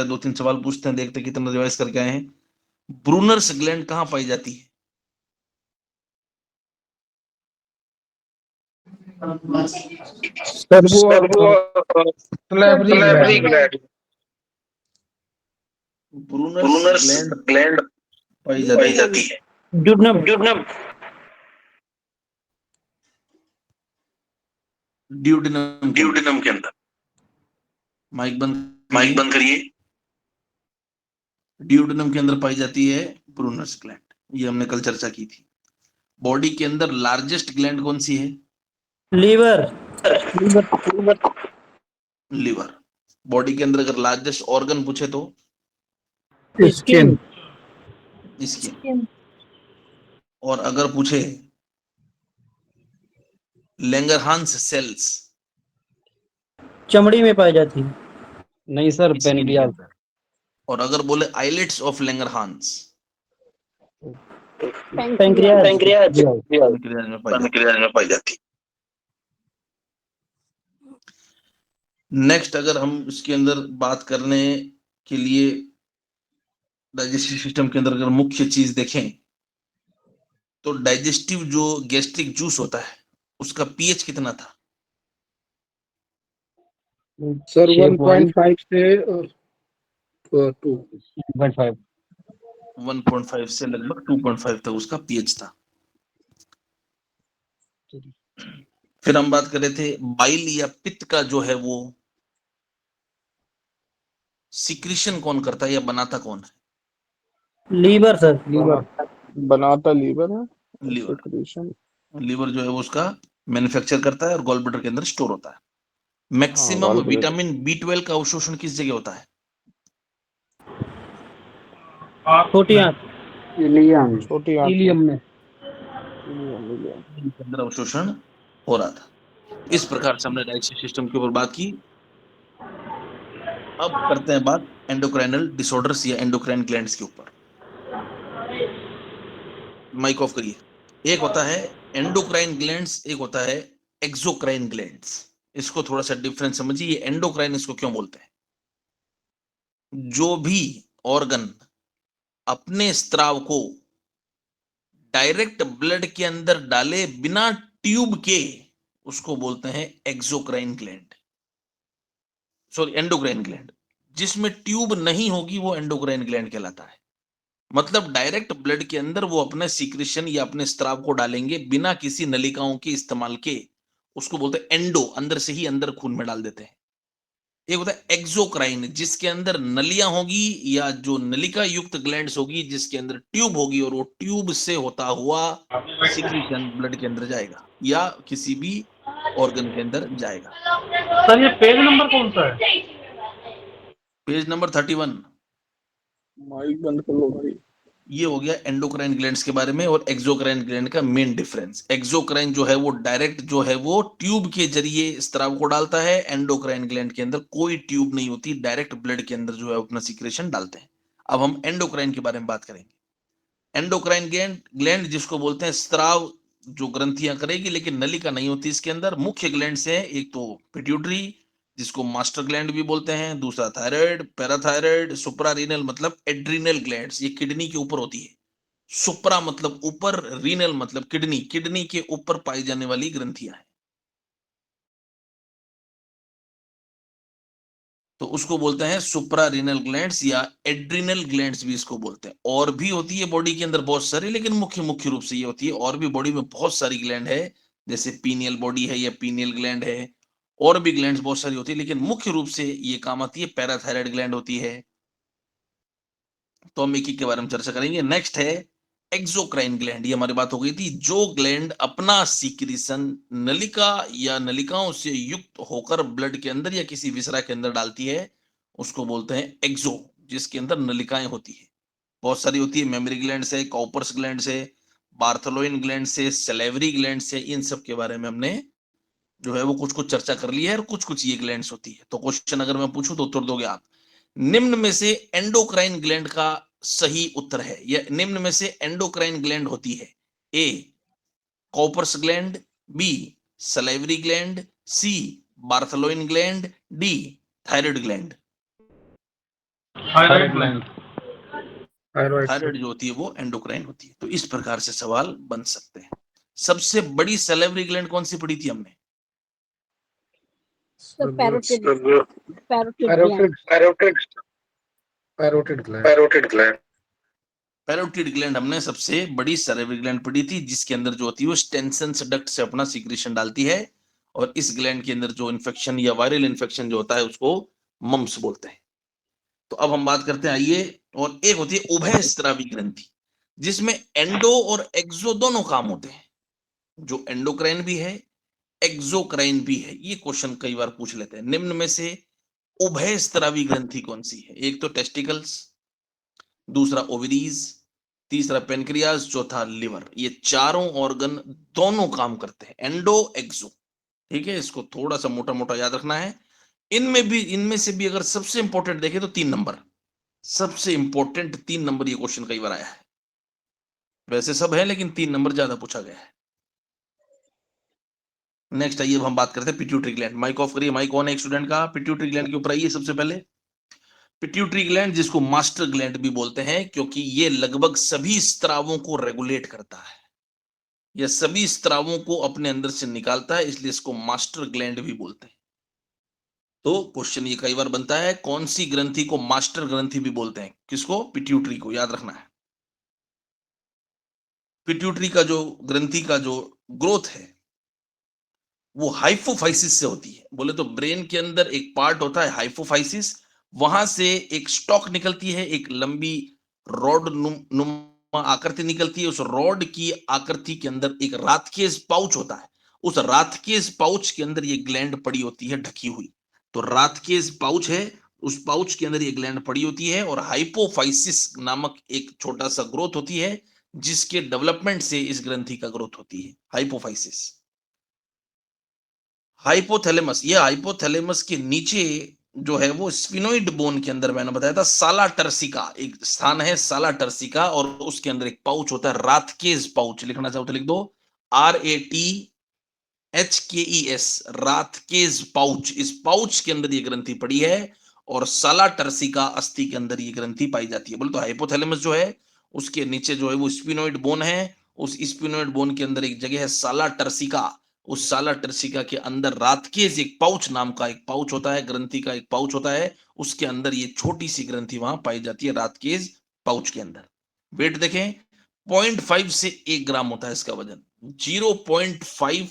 दो तीन सवाल पूछते हैं, देखते हैं कितना रिवाइज करके आए हैं। ब्रूनर्स ग्लैंड कहाँ पाई जाती है? सर वो salivary gland. Brunner's Brunner's gland gland पाई पाई जाती है जाती है ड्यूडनम ड्यूडेनम के अंदर। ड्यूडनम के अंदर। माइक बंद माइक बंद करिए। ड्यूडेनम के अंदर पाई जाती है ब्रूनर्स ग्लैंड, ये हमने कल चर्चा की थी। बॉडी के अंदर लार्जेस्ट ग्लैंड कौन सी है? लीवर। लीवर। बॉडी के अंदर अगर लार्जेस्ट ऑर्गन पूछे तो स्किन। स्किन। और अगर पूछे लैंगरहांस सेल्स, चमड़ी में पाई जाती है। नहीं सर, स्किन के पेनक्रियास। अंदर। और अगर बोले islets of Langerhans, pancreas. Pancreas में पाई जाती पेनक्रियास में पाई जाती है। नेक्स्ट अगर हम इसके अंदर बात करने के लिए डाइजेस्टिव सिस्टम के अंदर अगर मुख्य चीज देखें तो डाइजेस्टिव जो गैस्ट्रिक जूस होता है उसका पीएच कितना था? सर 1.5 से 2.5। 1.5 से लगभग 2.5 तक उसका पीएच था। फिर हम बात कर रहे थे बाइल या पित्त का जो है वो सिक्रीशन कौन करता है या बनाता कौन है? Liver sir. बनाता लीवर है। लीवर। सिक्रीशन लीवर जो है वो उसका मैन्युफैक्चर करता है और गॉल ब्लैडर के अंदर स्टोर होता है। मैक्सिमम विटामिन बी12 का अवशोषण किस जगह होता है? छोटी आंत। छोटी इलियम में के अंदर अवशोषण हो रहा था। इस प्रकार से हमने डाइजेस्टिव सिस्टम के ऊपर बात की। अब करते हैं बात एंडोक्राइनल डिसऑर्डर्स या एंडोक्राइन ग्लैंड्स के ऊपर। माइक ऑफ करिए। एक होता है एंडोक्राइन ग्लैंड्स, एक होता है एक्सोक्राइन ग्लैंड्स। इसको थोड़ा सा डिफरेंस समझिए। एंडोक्राइन इसको क्यों बोलते हैं? जो भी ऑर्गन अपने स्त्राव को डायरेक्ट ब्लड के अंदर डाले बिना ट्यूब के, उसको बोलते हैं exocrine gland, sorry endocrine gland. जिसमें ट्यूब नहीं होगी वो एंडोक्राइन ग्लैंड कहलाता है। मतलब डायरेक्ट ब्लड के अंदर वो अपने सीक्रेशन या अपने स्त्राव को डालेंगे बिना किसी नलिकाओं के इस्तेमाल के, उसको बोलते हैं एंडो, अंदर से ही अंदर खून में डाल देते हैं। एक होता है एक्सोक्राइन, जिसके अंदर नलियां होगी या जो नलिका युक्त ग्लैंड्स होगी जिसके अंदर ट्यूब होगी, और वो ट्यूब से होता हुआ सीक्रेशन ब्लड के अंदर जाएगा या किसी भी ऑर्गन के अंदर जाएगा। सर ये पेज नंबर कौन सा है? Page number 31। माइक बंद कर लो भाई। ये हो गया एंडोक्राइन ग्लैंड्स के बारे में और एक्सोक्राइन ग्लैंड का मेन डिफरेंस। एक्सोक्राइन जो है वो डायरेक्ट जो है वो ट्यूब के जरिए स्त्राव को डालता है। एंडोक्राइन ग्लैंड के अंदर कोई ट्यूब नहीं होती, डायरेक्ट ब्लड के अंदर जो है अपना सीक्रेशन डालते हैं। अब हम एंडोक्राइन के बारे में बात करेंगे। एंडोक्राइन ग्लैंड ग्लैंड जिसको बोलते हैं स्त्राव जो ग्रंथियां करेगी लेकिन नलिका नहीं होती इसके अंदर। मुख्य ग्लैंड है एक तो पिट्यूटरी जिसको मास्टर ग्लैंड भी बोलते हैं, दूसरा थायराइड, पैराथायराइड, सुप्रारीनल मतलब एड्रीनल ग्लैंड्स, ये किडनी के ऊपर होती है। सुप्रा मतलब ऊपर, रीनल मतलब किडनी, किडनी के ऊपर पाई जाने वाली ग्रंथियां हैं, तो उसको बोलते हैं सुप्रा रीनल ग्लैंड्स या एड्रिनल ग्लैंड्स भी इसको बोलते हैं। और भी होती है बॉडी के अंदर बहुत सारी, लेकिन मुख्य मुख्य रूप से ये होती है। और भी बॉडी में बहुत सारी ग्लैंड है, जैसे पीनियल बॉडी है या पीनियल ग्लैंड है, और भी ग्लैंड्स बहुत सारी होती है, लेकिन मुख्य रूप से ये काम आती है पैराथायराइड ग्लैंड होती है। तो हम एक एक के बारे में चर्चा करेंगे। नेक्स्ट है एक्सोक्राइन ग्लैंड। ये हमारी बात हो गई थी। जो ग्लैंड अपना सीक्रेशन नलिका या नलिकाओं से युक्त होकर ब्लड के अंदर या किसी विसरा के अंदर डालती है उसको बोलते हैं एक्सो, जिसके अंदर नलिकाएं होती है। बहुत सारी होती है, मेमरी ग्लैंड से, कॉपर्स ग्लैंड से, बार्थलोइन ग्लैंड से, सलेवरी ग्लैंड से। इन सब के बारे में हमने जो है वो कुछ कुछ चर्चा कर ली है और कुछ कुछ ये ग्लैंड्स होती है। तो क्वेश्चन अगर मैं पूछूं तो उत्तर दोगे आप। निम्न में से एंडोक्राइन ग्लैंड का सही उत्तर है, या निम्न में से एंडोक्राइन ग्लैंड होती है? A Cowper's gland, B salivary gland, C Bartholin gland, D thyroid gland. Thyroid gland thyroid जो होती है वो एंडोक्राइन होती है। तो इस प्रकार से सवाल बन सकते हैं। सबसे बड़ी सैलिवरी ग्लैंड कौन सी पढ़ी थी हमने? पैरोटिड ग्लैंड पैरोटिड ग्लैंड हमने सबसे बड़ी सैलिवरी ग्लैंड पढ़ी थी, जिसके अंदर जो होती है वो स्टेनसेंस डक्ट से अपना सीक्रेशन डालती है, और इस ग्लैंड के अंदर जो इन्फेक्शन या वायरल इन्फेक्शन जो होता है उसको मम्स बोलते हैं। तो अब हम बात करते हैं, आइए। और एक होती है उभय स्त्रावी ग्रंथि, जिसमें एंडो और एक्सो दोनों काम होते हैं, जो एंडोक्राइन भी है एक्सोक्राइन भी है। ये क्वेश्चन कई बार पूछ लेते हैं। निम्न में से उभय स्त्रावी ग्रंथि कौन सी है? एक तो टेस्टिकल्स, दूसरा ओवरीज, तीसरा पेनक्रियाज, चौथा लिवर। ये चारों ऑर्गन दोनों काम करते हैं, एंडो एक्सो। ठीक है, इसको थोड़ा सा मोटा मोटा याद रखना है। इनमें से भी अगर सबसे इंपॉर्टेंट देखें तो 3 नंबर, सबसे इंपॉर्टेंट 3 नंबर ये क्वेश्चन कई बार आया है। वैसे सब है लेकिन 3 नंबर ज्यादा पूछा गया है। नेक्स्ट आइए, अब हम बात करते हैं पिट्यूटरी ग्लैंड। माइक ऑफ करिए, माइक ऑन है एक स्टूडेंट का। पिट्यूटरी ग्लैंड के ऊपर आइए सबसे पहले। पिट्यूटरी ग्लैंड, जिसको मास्टर ग्लैंड भी बोलते हैं, क्योंकि ये लगभग सभी स्त्रावों को रेगुलेट करता है, यह सभी स्त्रावों को अपने अंदर से निकालता है, इसलिए इसको मास्टर ग्लैंड भी बोलते हैं। तो क्वेश्चन ये कई बार बनता है, कौन सी ग्रंथि को मास्टर ग्रंथि भी बोलते हैं? किसको? पिट्यूटरी को, याद रखना है। पिट्यूटरी का जो ग्रंथि का जो ग्रोथ है वो हाइपोफाइसिस से होती है। बोले तो ब्रेन के अंदर एक पार्ट होता है हाइपोफाइसिस, वहां से एक स्टॉक निकलती है, एक लंबी रॉड नुमा आकृति निकलती है। उस रॉड की आकृति के अंदर एक राथकेस पाउच होता है, उस राथकेस पाउच के अंदर ये ग्लैंड पड़ी होती है ढकी हुई। तो राथकेस पाउच है, उस पाउच के अंदर ये ग्लैंड पड़ी होती है, और हाइपोफाइसिस नामक एक छोटा सा ग्रोथ होती है, जिसके डेवलपमेंट से इस ग्रंथि का ग्रोथ होती है, हाइपोफाइसिस। हाइपोथैलेमस, ये हाइपोथैलेमस के नीचे जो है वो स्फिनोइड बोन के अंदर, मैंने बताया था साला टर्सिका एक स्थान है, साला टर्सिका, और उसके अंदर एक पाउच होता है राथकेस पाउच। लिखना चाहो तो लिख दो RATHKES, राथकेस पाउच। इस पाउच के अंदर ये ग्रंथि पड़ी है, और साला टर्सिका अस्थि के अंदर ये ग्रंथि पाई जाती है। बोले तो हाइपोथैलेमस जो है उसके नीचे जो है वो स्पिनोइड बोन है, उस स्पिनोइड बोन के अंदर एक जगह है साला टर्सिका, उस साला टर्सिका के अंदर राथकेस एक पाउच नाम का एक पाउच होता है, ग्रंथि का एक पाउच होता है, उसके अंदर ये छोटी सी ग्रंथि वहां पाई जाती है राथकेस पाउच के अंदर। वेट देखें, 0.5 से 1 ग्राम होता है इसका वजन, 0.5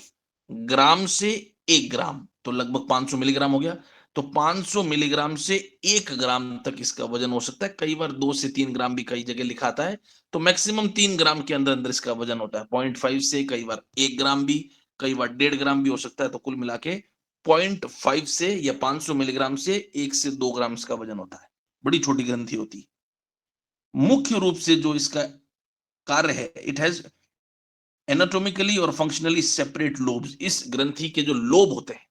ग्राम से 1 ग्राम, तो लगभग 500 मिलीग्राम हो गया। तो 500 मिलीग्राम से 1 ग्राम तक इसका वजन हो सकता है, कई बार 2 से 3 ग्राम भी कई जगह लिखा आता है, तो मैक्सिमम 3 ग्राम के अंदर अंदर इसका वजन होता है। 0.5 से कई बार 1 ग्राम भी, कई बार 1.5 ग्राम भी हो सकता है। तो कुल मिला के 0.5 से या 500 मिलीग्राम से 1 से 2 ग्राम इसका वजन होता है, बड़ी छोटी ग्रंथि होती है। मुख्य रूप से जो इसका कार्य है, इट हैज एनाटॉमिकली और फंक्शनली सेपरेट लोब्स। इस ग्रंथि के जो लोब होते हैं,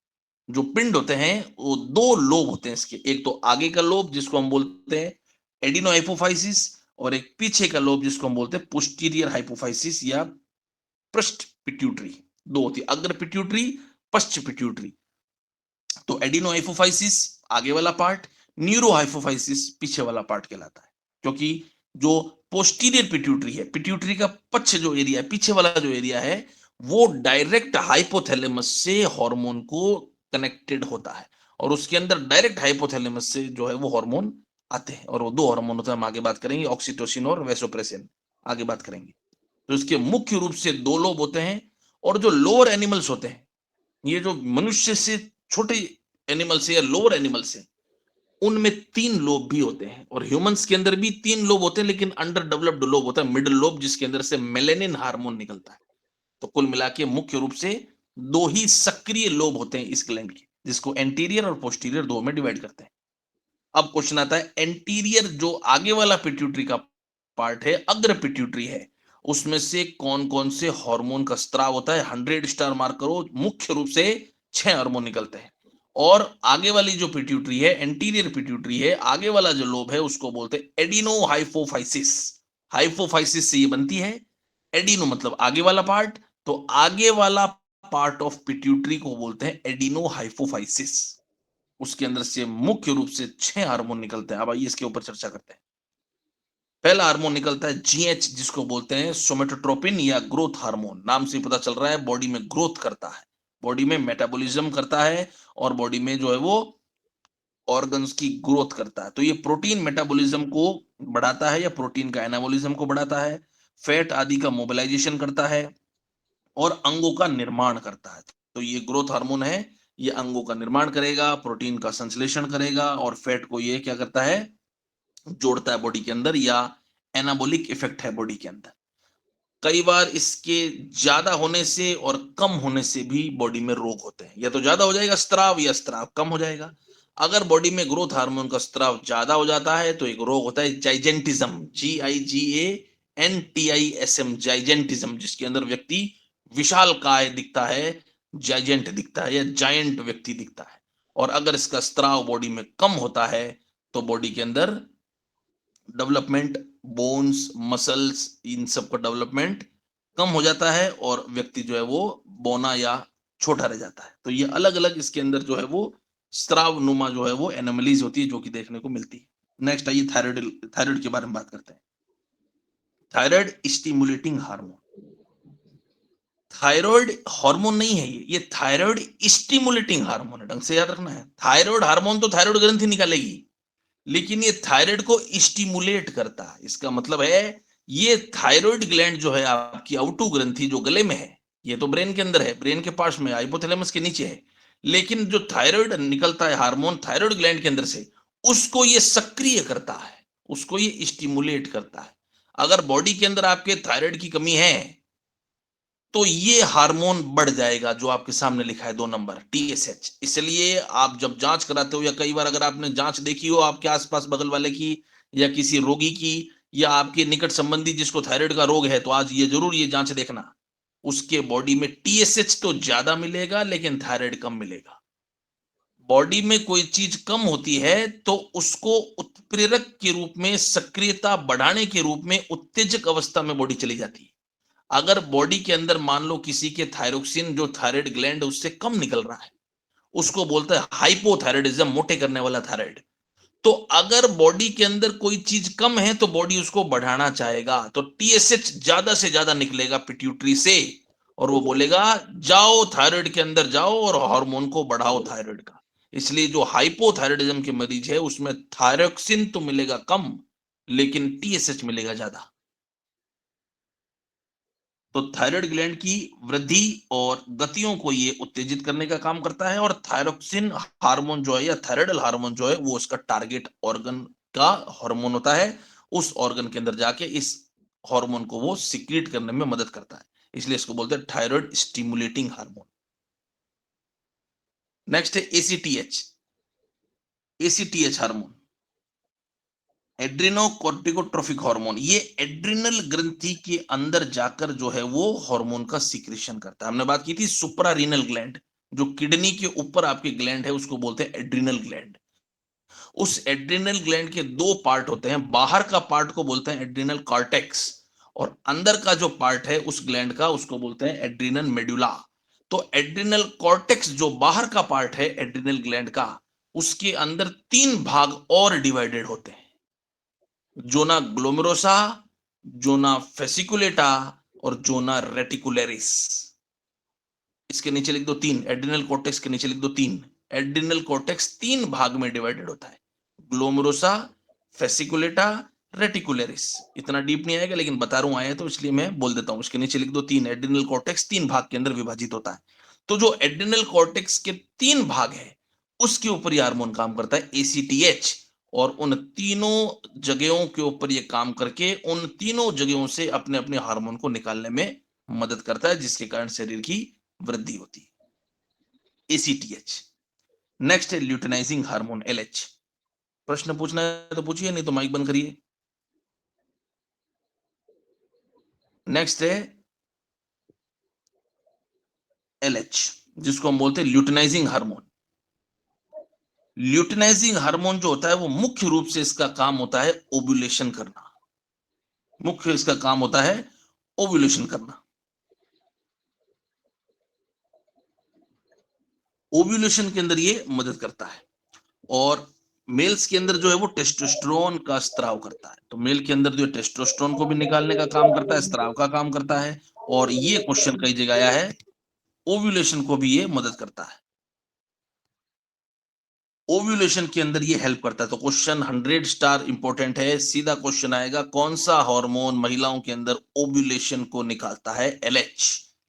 जो पिंड होते हैं, वो 2 लोब होते हैं इसके। एक तो आगे का लोब जिसको हम बोलते हैं एडिनो हाइपोफाइसिस, और एक पीछे का लोब जिसको हम बोलते हैं पोस्टीरियर हाइपोफाइसिस या पृष्ठ पिट्यूटरी। 2 होती है, अग्र पिट्यूटरी, पश्च पिट्यूटरी। तो एडिनो हाइपोफाइसिस आगे वाला पार्ट, न्यूरो हाइपोफाइसिस पीछे वाला पार्ट कहलाता है, क्योंकि जो पोस्टीरियर पिट्यूटरी है, पिट्यूटरी का पक्ष जो एरिया है, पीछे वाला जो एरिया है, वो डायरेक्ट हाइपोथैलेमस से हार्मोन को कनेक्टेड होता है, और उसके अंदर डायरेक्ट हाइपोथैलेमस से जो है वो हार्मोन आते हैं, और वो 2 हार्मोन होते हैं, हम आगे बात करेंगे, ऑक्सीटोसिन और वेसोप्रेसिन, आगे बात करेंगे। तो इसके मुख्य रूप से 2 लोब होते हैं, और जो लोअर एनिमल्स होते हैं, ये जो मनुष्य से छोटे एनिमल्स है या लोअर एनिमल्स है, उनमें 3 लोब भी होते हैं, और ह्यूमंस के अंदर भी 3 लोब होते हैं, लेकिन अंडर डेवलप्ड लोब होता है, मिडिल लोब, जिसके अंदर से मेलेनिन हार्मोन निकलता है। तो कुल मिला के मुख्य रूप से 2 ही सक्रिय लोब होते हैं इस ग्लैंड के, जिसको एंटीरियर और पोस्टीरियर 2 में डिवाइड करते हैं। अब क्वेश्चन आता है, एंटीरियर जो आगे वाला पिट्यूटरी का पार्ट है, अग्र पिट्यूटरी है, उसमें से कौन कौन से हार्मोन का स्त्राव होता है? 100 स्टार मार्क करो। मुख्य रूप से 6 हार्मोन निकलते हैं। और आगे वाली जो पिट्यूटरी है, एंटीरियर पिट्यूटरी है, आगे वाला जो लोब है उसको बोलते हैं एडिनो हाइपोफाइसिस। हाइपोफाइसिस से ये बनती है, एडिनो मतलब आगे वाला पार्ट, तो आगे वाला पार्ट ऑफ पिट्यूटरी को बोलते हैं एडिनो हाइपोफाइसिस। उसके अंदर से मुख्य रूप से 6 हार्मोन निकलते हैं। अब आइए इसके ऊपर चर्चा करते हैं। पहला हार्मोन निकलता है जीएच, जिसको बोलते हैं सोमेटोट्रोपिन या ग्रोथ हार्मोन। नाम से पता चल रहा है बॉडी में ग्रोथ करता है, बॉडी में मेटाबॉलिज्म करता है और बॉडी में जो है वो ऑर्गन्स की ग्रोथ करता है। तो ये प्रोटीन मेटाबॉलिज्म को बढ़ाता है या प्रोटीन का एनाबॉलिज्म को बढ़ाता है, फैट आदि का मोबिलाइजेशन करता है और अंगों का निर्माण करता है। तो ये ग्रोथ हार्मोन है, ये अंगों का निर्माण करेगा, प्रोटीन का संश्लेषण करेगा और फैट को ये क्या करता है, जोड़ता है बॉडी के अंदर, या एनाबॉलिक इफेक्ट है बॉडी के अंदर। कई बार इसके ज्यादा होने से और कम होने से भी बॉडी में रोग होते हैं। या तो ज्यादा हो जाएगा स्त्राव या स्त्राव कम हो जाएगा। अगर बॉडी में ग्रोथ हार्मोन का स्त्राव ज्यादा हो जाता है तो एक रोग होता है जाइजेंटिज्म, GIGANTISM, जाइजेंटिज्म, जिसके अंदर व्यक्ति विशाल काय दिखता है, जाइजेंट दिखता है या जायंट व्यक्ति दिखता है। और अगर इसका स्त्राव बॉडी में कम होता है तो बॉडी के अंदर डेवलपमेंट, बोन्स, मसल्स, इन सब का डेवलपमेंट कम हो जाता है और व्यक्ति जो है वो बौना या छोटा रह जाता है। तो ये अलग अलग इसके अंदर जो है वो स्त्राव नुमा जो है वो एनोमलीज होती है जो कि देखने को मिलती है। नेक्स्ट आइए थायराइड, थायराइड के बारे में बात करते हैं। Thyroid stimulating hormone. Thyroid hormone नहीं है ये थायराइड स्टिमुलेटिंग हार्मोन है। ढंग से याद रखना है, थायराइड हार्मोन तो थायराइड ग्रंथि निकालेगी, लेकिन ये थायराइड को स्टिमुलेट करता है। इसका मतलब है ये थायराइड ग्लैंड जो है आपकी आउटू ग्रंथि जो गले में है, ये तो ब्रेन के अंदर है, ब्रेन के पास में, हाइपोथैलेमस के नीचे है, लेकिन जो थायराइड निकलता है हार्मोन थायराइड ग्लैंड के अंदर से, उसको ये सक्रिय करता है, उसको ये स्टिमुलेट करता है। अगर बॉडी के अंदर आपके थायराइड की कमी है तो ये हार्मोन बढ़ जाएगा, जो आपके सामने लिखा है 2 नंबर TSH। इसलिए आप जब जांच कराते हो या कई बार अगर आपने जांच देखी हो आपके आसपास बगल वाले की या किसी रोगी की या आपके निकट संबंधी जिसको थायराइड का रोग है, तो आज ये जरूर ये जांच देखना, उसके बॉडी में TSH तो ज्यादा मिलेगा लेकिन थायराइड कम मिलेगा। बॉडी में कोई चीज कम होती है तो उसको उत्प्रेरक के रूप में, सक्रियता बढ़ाने के रूप में उत्तेजक अवस्था में बॉडी चली जाती है। अगर बॉडी के अंदर मान लो किसी के थायरोक्सिन जो थायराइड ग्लैंड उससे कम निकल रहा है, उसको बोलते हैं हाइपोथायराइडिज्म, मोटे करने वाला थायराइड। तो अगर बॉडी के अंदर कोई चीज कम है तो बॉडी उसको बढ़ाना चाहेगा, तो TSH ज्यादा से ज्यादा निकलेगा पिट्यूटरी से और वो बोलेगा जाओ थायराइड के अंदर जाओ और हार्मोन को बढ़ाओ थायराइड का। इसलिए जो हाइपोथायराइडिज्म के मरीज है उसमें थायरोक्सिन तो मिलेगा कम लेकिन TSH मिलेगा ज्यादा। तो थायराइड ग्लैंड की वृद्धि और गतियों को ये उत्तेजित करने का काम करता है और थायरोक्सिन हार्मोन जो है या थायराइडल हार्मोन जो है वो उसका टारगेट ऑर्गन का हार्मोन होता है। उस ऑर्गन के अंदर जाके इस हार्मोन को वो सिक्रीट करने में मदद करता है, इसलिए इसको बोलते हैं थायराइड स्टिमुलेटिंग हार्मोन। नेक्स्ट है ACTH हार्मोन, एड्रेनोकोर्टिकोट्रोफिक हार्मोन। ये एड्रिनल ग्रंथि के अंदर जाकर जो है वो हार्मोन का सिक्रेशन करता है। हमने बात की थी सुप्रारीनल ग्लैंड, जो किडनी के ऊपर आपके ग्लैंड है उसको बोलते हैं एड्रिनल ग्लैंड। उस एड्रिनल ग्लैंड के 2 पार्ट होते हैं, बाहर का पार्ट को बोलते हैं एड्रिनल कॉर्टेक्स और अंदर का जो पार्ट है उस ग्लैंड का उसको बोलते हैं एड्रिनल मेडुला। तो एड्रिनल कॉर्टेक्स जो बाहर का पार्ट है एड्रिनल ग्लैंड का, उसके अंदर 3 भाग और डिवाइडेड होते हैं, जोना ग्लोमेरोसा, जोना फेसिकुलेटा और जोना रेटिकुलरिस। इसके नीचे लिख दो 3, एड्रिनल कॉर्टेक्स के नीचे लिख दो 3। एड्रिनल कॉर्टेक्स 3 भाग में डिवाइडेड होता है, ग्लोमेरोसा, फेसिकुलेटा, रेटिकुलरिस। इतना डीप नहीं आएगा लेकिन बता रहा हूं आया तो इसलिए मैं बोल देता हूं। इसके नीचे लिख दो 3, एड्रिनल कॉर्टेक्स 3 भाग के अंदर विभाजित होता है। तो जो एड्रिनल कॉर्टेक्स के 3 भाग है उसके ऊपर ये हार्मोन काम करता है ACTH, और उन तीनों जगहों के ऊपर ये काम करके उन तीनों जगहों से अपने अपने हार्मोन को निकालने में मदद करता है, जिसके कारण शरीर की वृद्धि होती है। ACTH। नेक्स्ट है ल्यूटेनाइजिंग हार्मोन LH। प्रश्न पूछना है तो पूछिए, नहीं तो माइक बंद करिए। नेक्स्ट है LH, जिसको हम बोलते हैं ल्यूटेनाइजिंग हार्मोन। ल्यूटेनाइजिंग हार्मोन जो होता है वो मुख्य रूप से इसका काम होता है ओव्यूलेशन करना, मुख्य इसका काम होता है ओव्यूलेशन करना। ओव्यूलेशन के अंदर ये मदद करता है। और मेल्स के अंदर जो है वो टेस्टोस्टेरोन का स्त्राव करता है। तो मेल के अंदर जो टेस्टोस्टेरोन को भी निकालने का काम करता है, स्त्राव का काम करता है। और ये क्वेश्चन कई जगह आया है, ओव्यूलेशन को भी ये मदद करता है, ओव्यूलेशन के अंदर ये हेल्प करता है। तो क्वेश्चन 100 स्टार इंपॉर्टेंट है। सीधा क्वेश्चन आएगा, कौन सा हार्मोन महिलाओं के अंदर ओव्यूलेशन को निकालता है? LH,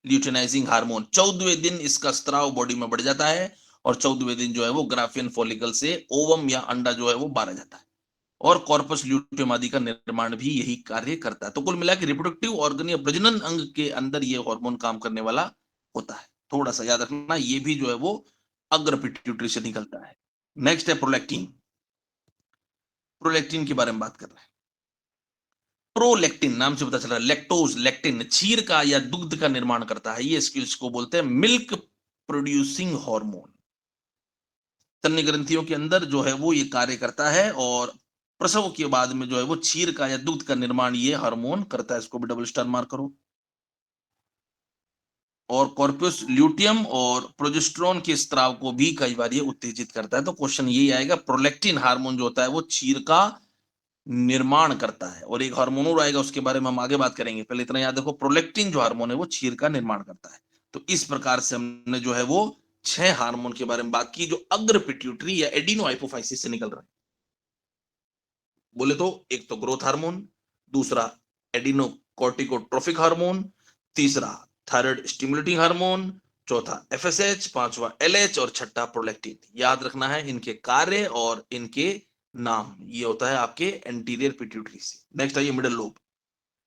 luteinizing hormone. 14वें दिन इसका स्त्राव बॉडी में बढ़ जाता है और 14वें दिन जो है वो ग्राफियन फॉलिकल से ओवम या अंडा जो है वो बाहर जाता है और कॉर्पस ल्यूटियम आदि का निर्माण भी यही कार्य करता है। तो कुल मिला के रिप्रोडक्टिव ऑर्गन या प्रजनन अंग के अंदर ये हार्मोन काम करने वाला होता है। थोड़ा सा याद रखना, ये भी जो है वो अग्र पिट्यूटरी से निकलता है। नेक्स्ट है प्रोलैक्टिन। प्रोलैक्टिन के बारे में बात कर रहे हैं। प्रोलैक्टिन नाम से पता चल रहा है, लैक्टोज लैक्टिन क्षीर का या दुग्ध का निर्माण करता है। ये स्किल्स को बोलते हैं मिल्क प्रोड्यूसिंग हार्मोन। स्तन्य ग्रंथियों के अंदर जो है वो ये कार्य करता है और प्रसव के बाद में जो है वो क्षीर का या दुग्ध का निर्माण ये हार्मोन करता है। इसको भी डबल स्टार मार्क करो। और कॉर्पस ल्यूटियम और प्रोजेस्टेरोन के स्त्राव को भी कई बार ये उत्तेजित करता है। तो क्वेश्चन यही आएगा, प्रोलैक्टिन हार्मोन जो होता है वो क्षीर का निर्माण करता है। और एक हार्मोन और आएगा, उसके बारे में हम आगे बात करेंगे, पहले इतना याद रखो, प्रोलैक्टिन जो हार्मोन है वो क्षीर का निर्माण करता है। तो इस प्रकार से हमने जो है वो 6 हार्मोन के बारे में बात की जो अग्र पिट्यूटरी या एडिनो हाइपोफाइसिस से निकल रहे हैं। बोले तो एक तो ग्रोथ हार्मोन, दूसरा एडिनो कॉर्टिकोट्रोफिक हार्मोन, तीसरा थायराइड स्टिमुलेटिंग हार्मोन, चौथा एफएसएच, पांचवा एलएच और छठा प्रोलैक्टिन। याद रखना है इनके कार्य और इनके नाम। ये होता है आपके एंटीरियर पिट्यूटरी से। नेक्स्ट आइए मिडल लोब।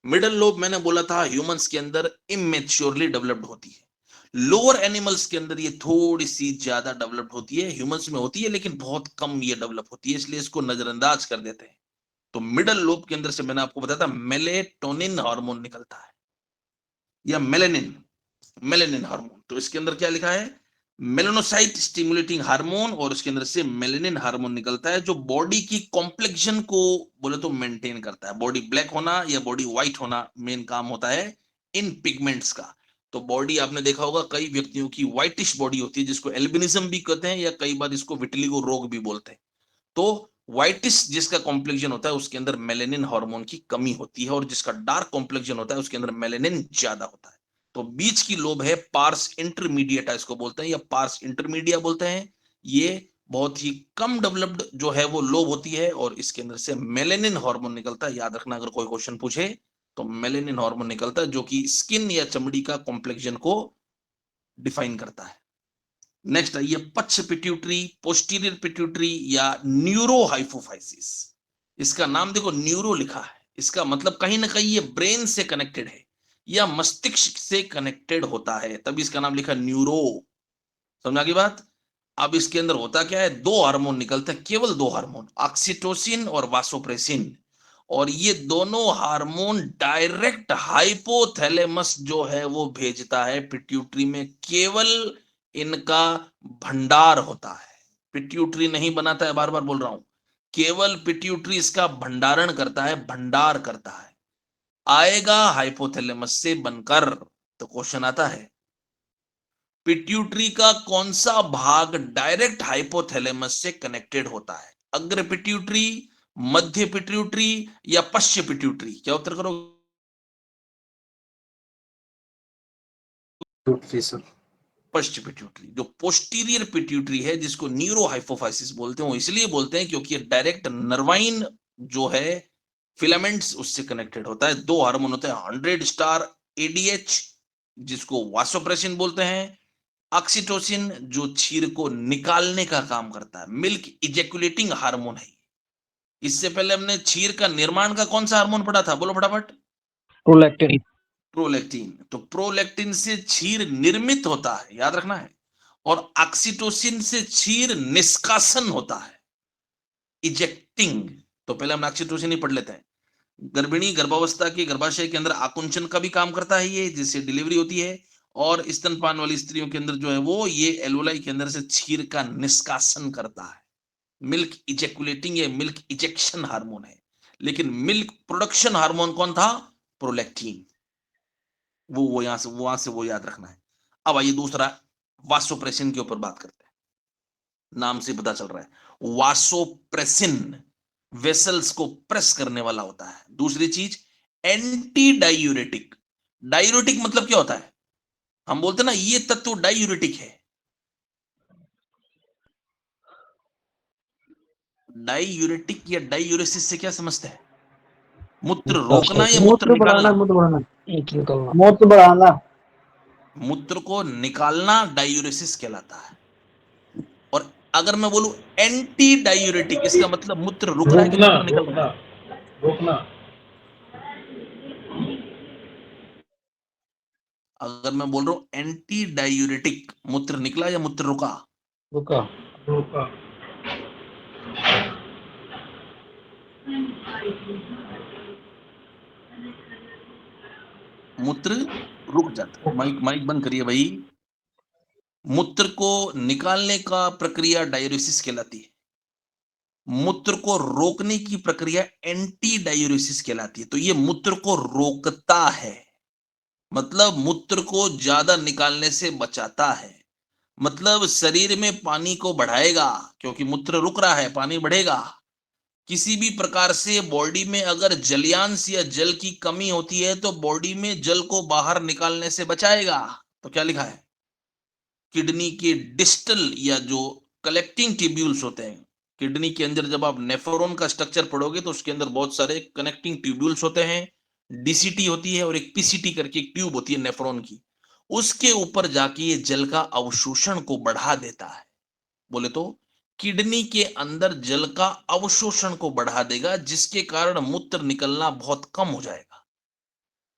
मिडल लोब मैंने बोला था ह्यूमंस के अंदर इमेच्योरली डेवलप्ड होती है। लोअर एनिमल्स के अंदर ये थोड़ी सी ज्यादा डेवलप्ड होती है, ह्यूमंस में होती है लेकिन बहुत कम ये डेवलप होती है, इसलिए इसको नजरअंदाज कर देते हैं। तो मिडल लोब के अंदर से मैंने आपको बताया था मेलेटोनिन हार्मोन निकलता है या मेलेनिन, मेलेनिन हार्मोन। तो इसके अंदर क्या लिखा है? मेलानोसाइट स्टिमुलेटिंग हार्मोन, और उसके अंदर से मेलेनिन हार्मोन निकलता है जो बॉडी की कॉम्प्लेक्शन को बोले तो मेंटेन करता है। बॉडी ब्लैक होना या बॉडी व्हाइट होना मेन काम होता है इन पिगमेंट्स का। तो बॉडी आपने देखा होगा कई व्यक्तियों की व्हाइटिश बॉडी होती है जिसको एल्बिनिज्म भी कहते हैं या कई बार इसको विटिलिगो रोग भी बोलते हैं। तो व्हाइटिश जिसका कॉम्प्लेक्शन होता है उसके अंदर मेलेनिन हार्मोन की कमी होती है और जिसका डार्क कॉम्प्लेक्शन होता है उसके अंदर मेलेनिन ज्यादा होता है। तो बीच की लोब है पार्स इंटरमीडिएटा इसको बोलते हैं या पार्स इंटरमीडिया बोलते हैं। ये बहुत ही कम डेवलप्ड जो है वो लोब होती है और इसके अंदर से मेलेनिन हार्मोन निकलता है। याद रखना अगर कोई क्वेश्चन पूछे तो मेलेनिन हार्मोन निकलता है जो कि स्किन या चमड़ी का कॉम्प्लेक्शन को डिफाइन करता है। नेक्स्ट आइए पक्ष पिट्यूटरी, पोस्टीरियर पिट्यूटरी या न्यूरो हाइपोफाइसिस। इसका नाम देखो न्यूरो लिखा है, इसका मतलब कहीं ना कहीं ये ब्रेन से कनेक्टेड है या मस्तिष्क से कनेक्टेड होता है, तभी इसका नाम लिखा न्यूरो। समझा की बात? अब इसके अंदर होता क्या है, दो हार्मोन निकलते हैं, केवल दो हार्मोन, ऑक्सीटोसिन और वासोप्रेसिन। और ये दोनों हार्मोन डायरेक्ट हाइपोथैलेमस जो है वो भेजता है पिट्यूटरी में। केवल इनका भंडार होता है, पिट्यूटरी नहीं बनाता है, बार बार बोल रहा हूं, केवल पिट्यूटरी इसका भंडारण करता है, भंडार करता है, आएगा हाइपोथैलेमस से बनकर। तो क्वेश्चन आता है पिट्यूटरी का कौन सा भाग डायरेक्ट हाइपोथैलेमस से कनेक्टेड होता है? अग्र पिट्यूटरी, मध्य पिट्यूटरी या पश्चिम पिट्यूटरी? क्या उत्तर करोगे? पश्चिम पिट्यूटरी। जो पोस्टीरियर पिट्यूटरी है जिसको न्यूरो हाइपोफाइसिस बोलते हैं, वो इसलिए बोलते हैं क्योंकि डायरेक्ट नर्वाइन जो है फिलामेंट्स उससे कनेक्टेड होता है। दो हार्मोन होते हैं, 100 स्टार एडीएच जिसको वासोप्रेसिन बोलते हैं, ऑक्सीटोसिन जो क्षीर को निकालने का काम करता है, मिल्क इजेकुलेटिंग हार्मोन है। इससे पहले हमने क्षीर का निर्माण का कौन सा हार्मोन पढ़ा था, बोलो फटाफट? प्रोलैक्टिन। प्रोलैक्टिन। तो प्रोलैक्टिन से क्षीर निर्मित होता है, याद रखना है, और ऑक्सीटोसिन से क्षीर निष्कासन होता है, इजेक्टिंग। तो पहले हम ऑक्सीटोसिन ही पढ़ लेते हैं। गर्भिणी गर्भावस्था के गर्भाशय के अंदर आकुंचन का भी काम करता है ये, जिससे डिलीवरी होती है। और स्तनपान वाली स्त्रियों के अंदर जो है वो ये एलोलाई के अंदर से क्षीर का निष्कासन करता है। मिल्क इजेकुलेटिंग या मिल्क इजेक्शन हार्मोन है। लेकिन मिल्क प्रोडक्शन हार्मोन कौन था? प्रोलैक्टिन। वो वहां से वो याद रखना है। अब आइए दूसरा वासोप्रेसिन के ऊपर बात करते हैं। नाम से पता चल रहा है। वासोप्रेसिन वेसल्स को प्रेस करने वाला होता है। दूसरी चीज एंटी डायूरेटिक। डायूरेटिक मतलब क्या होता है? हम बोलते हैं ना ये तत्व डायूरेटिक है। डायूरेटिक या डायूरेसिस से क्या समझते हैं? मूत्र रोकना या मूत्र निकालना? मूत्र बढ़ाना। मूत्र को निकालना डायूरेसिस कहलाता है। और अगर मैं बोलूं एंटी डायूरेटिक, इसका मतलब मूत्र रुक रहा है कि रोकना मूत्र निकल रहा रोकना है? रोकना। अगर मैं बोल रहा हूं एंटी डायूरेटिक, मूत्र निकला या मूत्र रुका? रुका। रोका। मूत्र रुक जाता है। माइक माइक बंद करिए भाई। मूत्र को निकालने का प्रक्रिया डायूरेसिस कहलाती है। मूत्र को रोकने की प्रक्रिया एंटी डायूरेसिस कहलाती है। तो ये मूत्र को रोकता है, मतलब मूत्र को ज्यादा निकालने से बचाता है। मतलब शरीर में पानी को बढ़ाएगा, क्योंकि मूत्र रुक रहा है, पानी बढ़ेगा। किसी भी प्रकार से बॉडी में अगर जलयांश या जल की कमी होती है तो बॉडी में जल को बाहर निकालने से बचाएगा। तो क्या लिखा है? किडनी के डिस्टल या जो कलेक्टिंग ट्यूब्यूल्स होते हैं, किडनी के अंदर जब आप नेफ्रॉन का स्ट्रक्चर पढ़ोगे तो उसके अंदर बहुत सारे कनेक्टिंग ट्यूब्यूल्स होते हैं। डीसीटी होती है और एक पीसीटी करके एक ट्यूब होती है नेफ्रॉन की। उसके ऊपर जाके ये जल का अवशोषण को बढ़ा देता है। बोले तो किडनी के अंदर जल का अवशोषण को बढ़ा देगा, जिसके कारण मूत्र निकलना बहुत कम हो जाएगा।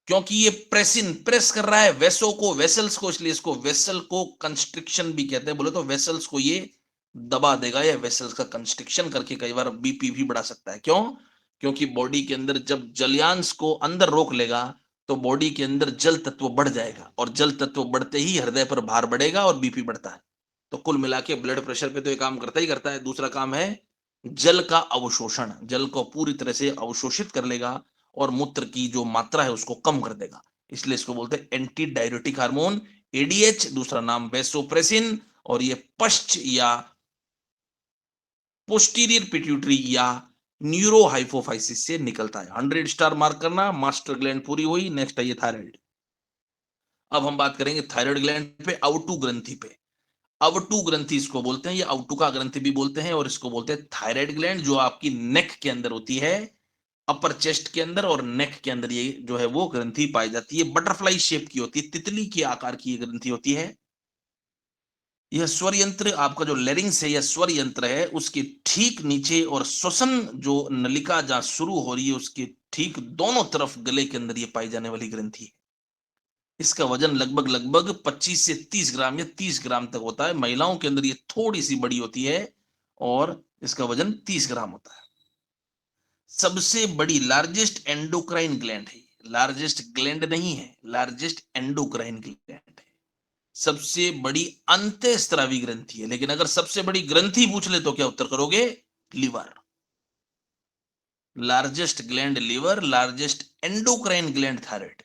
क्योंकि ये प्रेस कर रहा है वेसो को, वेसल्स को, इसलिए इसको वेसल को कंस्ट्रिक्शन भी कहते हैं। बोले तो वेसल्स को ये दबा देगा, या वेसल्स का कंस्ट्रिक्शन करके कई बार बीपी भी बढ़ा सकता है। क्यों? क्योंकि बॉडी के अंदर जब जलयांश को अंदर रोक लेगा तो बॉडी के अंदर जल तत्व बढ़ जाएगा, और जल तत्व बढ़ते ही हृदय पर भार बढ़ेगा और बीपी बढ़ता है। तो कुल मिला के ब्लड प्रेशर पे तो ये काम करता ही करता है। दूसरा काम है जल का अवशोषण, जल को पूरी तरह से अवशोषित कर लेगा और मूत्र की जो मात्रा है उसको कम कर देगा। इसलिए इसको बोलते हैं एंटी डायरेटिक हार्मोन, एडीएच। दूसरा नाम वेसोप्रेसिन, और ये पश्च या पोस्टीरियर पिट्यूटरी या न्यूरोहाइपोफाइसिस से निकलता है। 100 स्टार मार्क करना। मास्टर ग्लैंड पूरी हुई। नेक्स्ट है ये थायराइड। अब हम बात करेंगे थायराइड ग्लैंड पे, अवटू ग्रंथि पे। अवटू ग्रंथि इसको बोलते हैं, या अवटुका ग्रंथि भी बोलते हैं, और इसको बोलते हैं थायराइड ग्लैंड, जो आपकी नेक के अंदर होती है, अपर चेस्ट के अंदर और नेक के अंदर ये जो है वो ग्रंथि पाई जाती है। बटरफ्लाई शेप की होती है, तितली के आकार की ये ग्रंथि होती है। यह स्वर यंत्र, आपका जो लेरिंग्स है, यह स्वर यंत्र है, उसके ठीक नीचे, और श्वसन जो नलिका जहां शुरू हो रही है उसके ठीक दोनों तरफ गले के अंदर ये पाई जाने वाली ग्रंथि है। इसका वजन लगभग लगभग 25 से 30 ग्राम या 30 ग्राम तक होता है। महिलाओं के अंदर ये थोड़ी सी बड़ी होती है और इसका वजन 30 ग्राम होता है। सबसे बड़ी लार्जेस्ट एंडोक्राइन ग्लैंड है। लार्जेस्ट ग्लैंड नहीं है, लार्जेस्ट एंडोक्राइन ग्लैंड है। सबसे बड़ी अंतःस्रावी ग्रंथि है। लेकिन अगर सबसे बड़ी ग्रंथि पूछ ले तो क्या उत्तर करोगे? Liver. Largest gland liver, largest endocrine gland thyroid.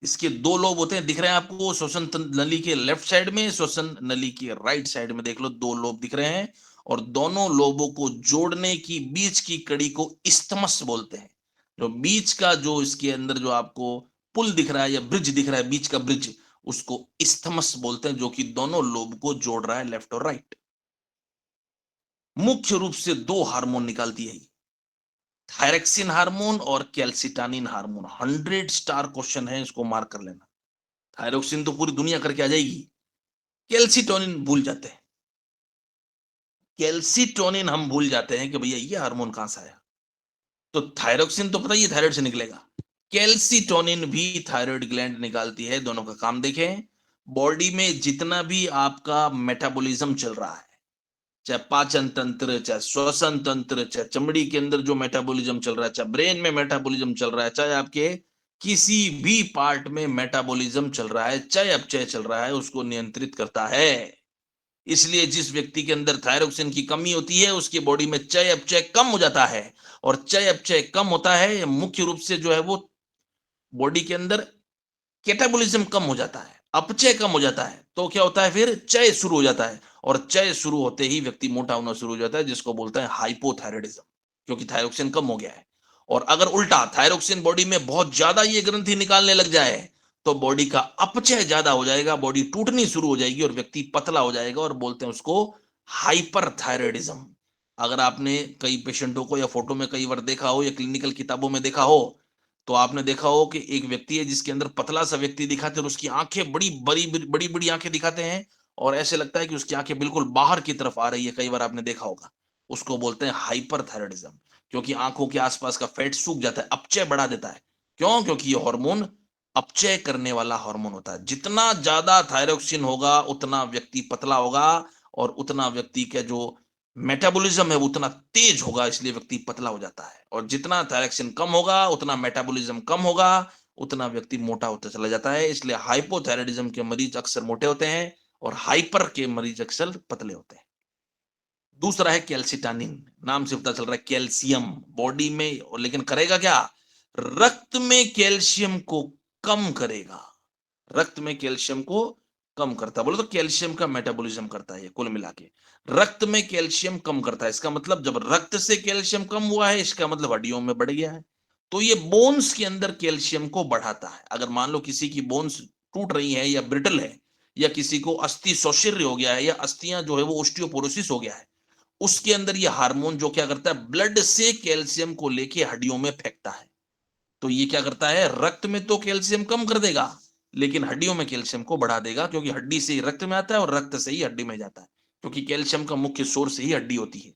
इसके दो लोब होते हैं, दिख रहे हैं आपको श्वसन नली के लेफ्ट साइड में, श्वसन नली के राइट साइड में देख लो, दो लोब दिख रहे हैं। और दोनों लोबों को जोड़ने की बीच की कड़ी को इस्थमस बोलते हैं। जो बीच का जो इसके अंदर जो आपको पुल दिख रहा है या ब्रिज दिख रहा है, बीच का ब्रिज, उसको इस्थमस बोलते हैं, जो कि दोनों लोब को जोड़ रहा है, लेफ्ट और राइट। मुख्य रूप से दो हार्मोन निकालती है, थायरेक्सिन हार्मोन और कैल्सिटानिन हार्मोन। 100 स्टार क्वेश्चन है, इसको मार्क कर लेना। थायरोक्सिन तो पूरी दुनिया करके आ जाएगी, कैल्सिटोनिन भूल जाते हैं। कैल्सिटोनिन हम भूल जाते हैं कि भैया ये हार्मोन कहां से आया। तो थायरोक्सिन तो पता ही थायराइड से निकलेगा, कैल्सिटोनिन भी थायराइड ग्लैंड निकालती है। दोनों का काम देखें। बॉडी में जितना भी आपका मेटाबॉलिज्म चल रहा है, चाहे पाचन तंत्र, चाहे श्वसन तंत्र, चाहे चमड़ी के अंदर जो मेटाबॉलिज्म चल रहा है, चाहे ब्रेन में मेटाबॉलिज्म चल रहा है, चाहे आपके किसी भी पार्ट में मेटाबॉलिज्म चल रहा है, चाहे अपचय चल रहा है, उसको नियंत्रित करता है। इसलिए जिस व्यक्ति के अंदर थायरोक्सिन की कमी होती है उसकी बॉडी में चय अपचय कम हो जाता है। और चय अपचय कम होता है मुख्य रूप से जो है वो बॉडी के अंदर कैटाबॉलिज्म कम हो जाता है। अपचय कम हो जाता है तो क्या होता है, फिर चय शुरू हो जाता है, और चय शुरू होते ही व्यक्ति मोटा होना शुरू हो जाता है, जिसको बोलते हैं हाइपोथायराइडिज्म, क्योंकि थायरोक्सिन कम हो गया है। और अगर उल्टा थायरोक्सिन बॉडी में बहुत ज्यादा ये ग्रंथि निकालने लग जाए तो बॉडी का अपचय ज्यादा हो जाएगा, बॉडी टूटनी शुरू हो जाएगी और व्यक्ति पतला हो जाएगा, और बोलते हैं उसको हाइपरथायराइडिज्म। अगर आपने कई पेशेंटों को या फोटो में कई बार देखा हो या क्लिनिकल किताबों में देखा हो, तो आपने देखा हो कि एक व्यक्ति है जिसके अंदर पतला सा व्यक्ति दिखाते हैं और उसकी आंखें बड़ी बड़ी बड़ी बड़ी आंखें दिखाते हैं, और ऐसे लगता है कि उसकी आंखें बिल्कुल बाहर की तरफ आ रही है, कई बार आपने देखा होगा। उसको बोलते हैं हाइपरथायराइडिज्म, क्योंकि आंखों के आसपास का फैट सूख जाता है, अपचय बढ़ा देता है। क्यों? क्योंकि ये हार्मोन अपचय करने वाला हार्मोन होता है। जितना ज्यादा थायरोक्सिन होगा उतना व्यक्ति पतला होगा, और उतना व्यक्ति का जो मेटाबॉलिज्म है वो उतना तेज होगा, इसलिए व्यक्ति पतला हो जाता है। और जितना थायरोक्सिन कम होगा उतना मेटाबॉलिज्म कम होगा, उतना व्यक्ति मोटा होता चला जाता है। इसलिए हाइपोथायराइडिज्म के मरीज अक्सर मोटे होते हैं और हाइपर के मरीज अक्सर पतले होते हैं। दूसरा है कैल्सिटानिन, नाम से पता चल रहा है कैल्शियम बॉडी में, लेकिन करेगा क्या? रक्त में कैल्शियम को कम करेगा, रक्त में कैल्शियम को कम करता है। बोलो तो कैल्शियम का मेटाबॉलिज्म करता है ये, कुल मिला के रक्त में कैल्शियम कम करता है। इसका मतलब जब रक्त से कैल्शियम कम हुआ है, इसका मतलब हड्डियों में बढ़ गया है, तो ये बोन्स के अंदर कैल्शियम को बढ़ाता है। अगर मान लो किसी की बोन्स टूट रही है या ब्रिटल है, या किसी को अस्थि शौशिर्य हो गया है, या अस्थियां जो है वो ओस्टियोपोरोसिस हो गया है, उसके अंदर ये हार्मोन जो क्या करता है, ब्लड से कैल्शियम को लेके हड्डियों में फेंकता है। तो ये क्या करता है, रक्त में तो कैल्शियम कम कर देगा, लेकिन हड्डियों में कैल्शियम को बढ़ा देगा, क्योंकि हड्डी से ही रक्त में आता है और रक्त से ही हड्डी में जाता है, क्योंकि कैल्शियम का मुख्य सोर्स ही हड्डी होती है।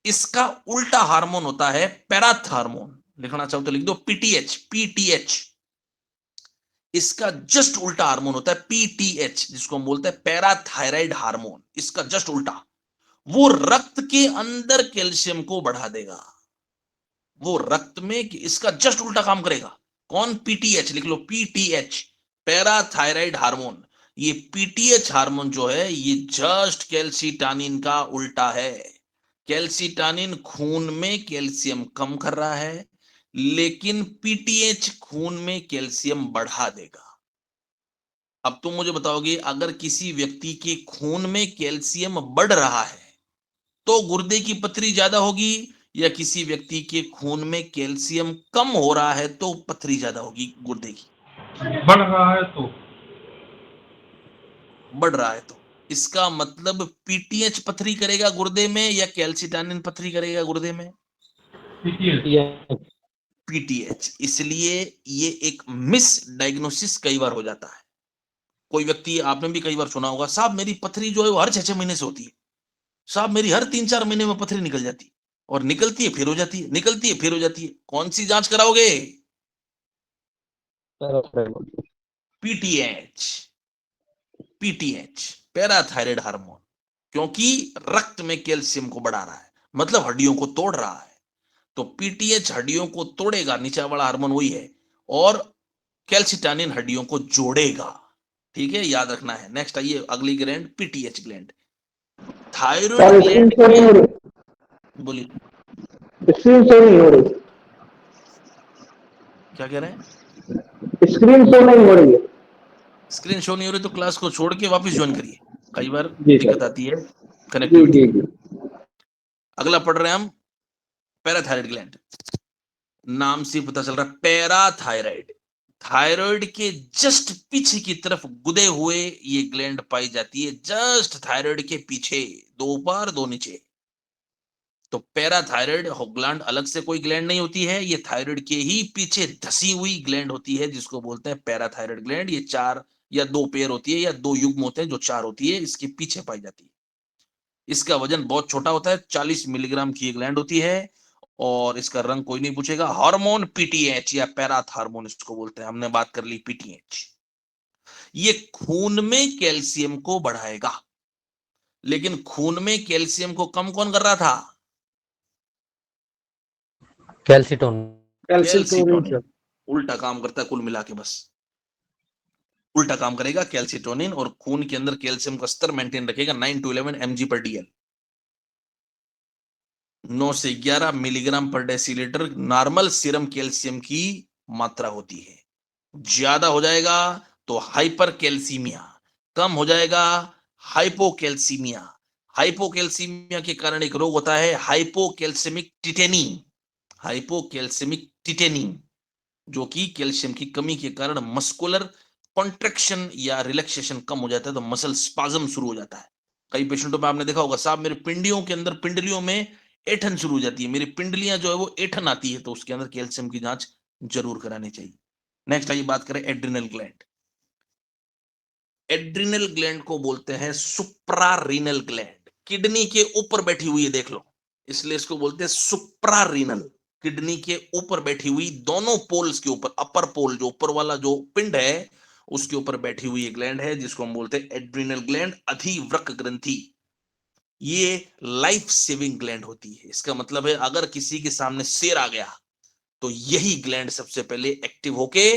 इसका उल्टा हार्मोन होता है पैराथ हार्मोन, लिखना चाहो तो लिख दो पीटीएच, पीटीएच। इसका जस्ट उल्टा हार्मोन होता है पीटीएच, जिसको हम बोलते हैं पैराथायराइड हार्मोन। इसका जस्ट उल्टा, वो रक्त के अंदर कैल्शियम को बढ़ा देगा, वो रक्त में इसका जस्ट उल्टा काम करेगा। कौन? पीटीएच, लिख लो पीटीएच, पैराथायराइड हार्मोन। ये पीटीएच हार्मोन जो है ये जस्ट कैल्सिटानिन का उल्टा है। कैल्सिटानिन खून में कैल्शियम कम कर रहा है, लेकिन पीटीएच खून में कैल्शियम बढ़ा देगा। अब तुम मुझे बताओगे, अगर किसी व्यक्ति के खून में कैल्शियम बढ़ रहा है तो गुर्दे की पथरी ज्यादा होगी, या किसी व्यक्ति के खून में कैल्शियम कम हो रहा है तो पथरी ज्यादा होगी गुर्दे की? बढ़ रहा है तो। बढ़ रहा है तो। इसका मतलब पीटीएच पथरी करेगा गुर्दे में या कैल्सिटानिन पथरी करेगा गुर्दे में? पीटीएच। इसलिए ये एक मिस डायग्नोसिस कई बार हो जाता है। कोई व्यक्ति, आपने भी कई बार सुना होगा, साहब मेरी पथरी जो है वो हर 6-6 महीने से होती है, साहब मेरी हर 3-4 महीने में पथरी निकल जाती है, और निकलती है फिर हो जाती है, निकलती है फिर हो जाती है। कौन सी जांच कराओगे? पीटीएच, पीटीएच पैराथायराइड हार्मोन, क्योंकि रक्त में कैल्शियम को बढ़ा रहा है, मतलब हड्डियों को तोड़ रहा है। तो पीटीएच हड्डियों को तोड़ेगा, नीचा वाला हार्मोन वही है, और कैल्सिटानिन हड्डियों को जोड़ेगा। ठीक है, याद रखना है। नेक्स्ट आइए, अगली gland PTH gland, thyroid gland के। बोलिए, स्क्रीन शो नहीं हो रही, क्या कह रहे हैं? स्क्रीन शो नहीं हो रही है। स्क्रीन शो नहीं हो रही तो क्लास को छोड़ के वापस ज्वाइन करिए, कई बार जी दिक्कत सर। आती है जी कनेक्टिविटी जी में। जी। अगला पढ़ रहे हैं हम पैराथायराइड ग्लैंड, नाम से पता चल रहा है पैराथायराइड। थायराइड के जस्ट पीछे की तरफ गुदे हुए ये ग्लैंड पाई जाती है, जस्ट थायराइड के पीछे, दो ऊपर दो नीचे। तो पैराथायराइड ग्लैंड अलग से कोई ग्लैंड नहीं होती है, ये थायराइड के ही पीछे धसी हुई ग्लैंड होती है, जिसको बोलते हैं पैराथायराइड ग्लैंड। ये चार या दो पेयर होती है या दो युग्म होते हैं, जो चार होती है, इसके पीछे पाई जाती है। इसका वजन बहुत छोटा होता है, 40 मिलीग्राम की ये ग्लैंड होती है, और इसका रंग कोई नहीं पूछेगा। हार्मोन पीटीएच या पैराथ हार्मोन इसको बोलते हैं। हमने बात कर ली पीटीएच। ये खून में कैल्शियम को बढ़ाएगा, लेकिन खून में कैल्शियम को कम कौन कर रहा था? कैल्सिटोनिन। उल्टा काम करता है कुल मिला के, बस उल्टा काम करेगा कैल्सिटोनिन, और खून के अंदर कैल्शियम का स्तर मेंटेन रखेगा 9 to 11 mg/dl। 9 से 11 मिलीग्राम पर डेसीलीटर नॉर्मल सीरम कैल्शियम की मात्रा होती है। ज्यादा हो जाएगा तो हाइपरकैल्सीमिया, कम हो जाएगा हाइपोकैल्सीमिया। हाइपोकैल्सीमिया के कारण एक रोग होता है हाइपोकैल्सेमिक टिटेनी, हाइपोकैल्सेमिक टिटेनी, जो कि कैल्शियम की कमी के कारण मस्कुलर कॉन्ट्रैक्शन या रिलैक्सेशन कम हो जाता है, तो मसल स्पाज्म शुरू हो जाता है। कई पेशेंटों में आपने देखा होगा, साहब मेरे पिंडियों के अंदर, पिंडलियों में ऐठन शुरू हो जाती है, मेरी पिंडलियां जो है वो ऐठन आती है, तो उसके अंदर कैल्शियम की जांच जरूर करानी चाहिए। नेक्स्ट आइए बात करें एड्रिनल ग्लैंड। एड्रिनल ग्लैंड को बोलते हैं सुप्रारीनल ग्लैंड, किडनी के ऊपर बैठी हुई है, देख लो, इसलिए इसको बोलते हैं सुप्रारीनल। किडनी के ऊपर बैठी हुई, दोनों पोल्स के ऊपर, अपर पोल जो ऊपर वाला जो पिंड है उसके ऊपर बैठी हुई एक ग्लैंड है जिसको हम बोलते हैं एड्रिनल ग्लैंड, अधिवृक्क ग्रंथि। ये लाइफ सेविंग ग्लैंड होती है। इसका मतलब है अगर किसी के सामने शेर आ गया तो यही ग्लैंड सबसे पहले एक्टिव होके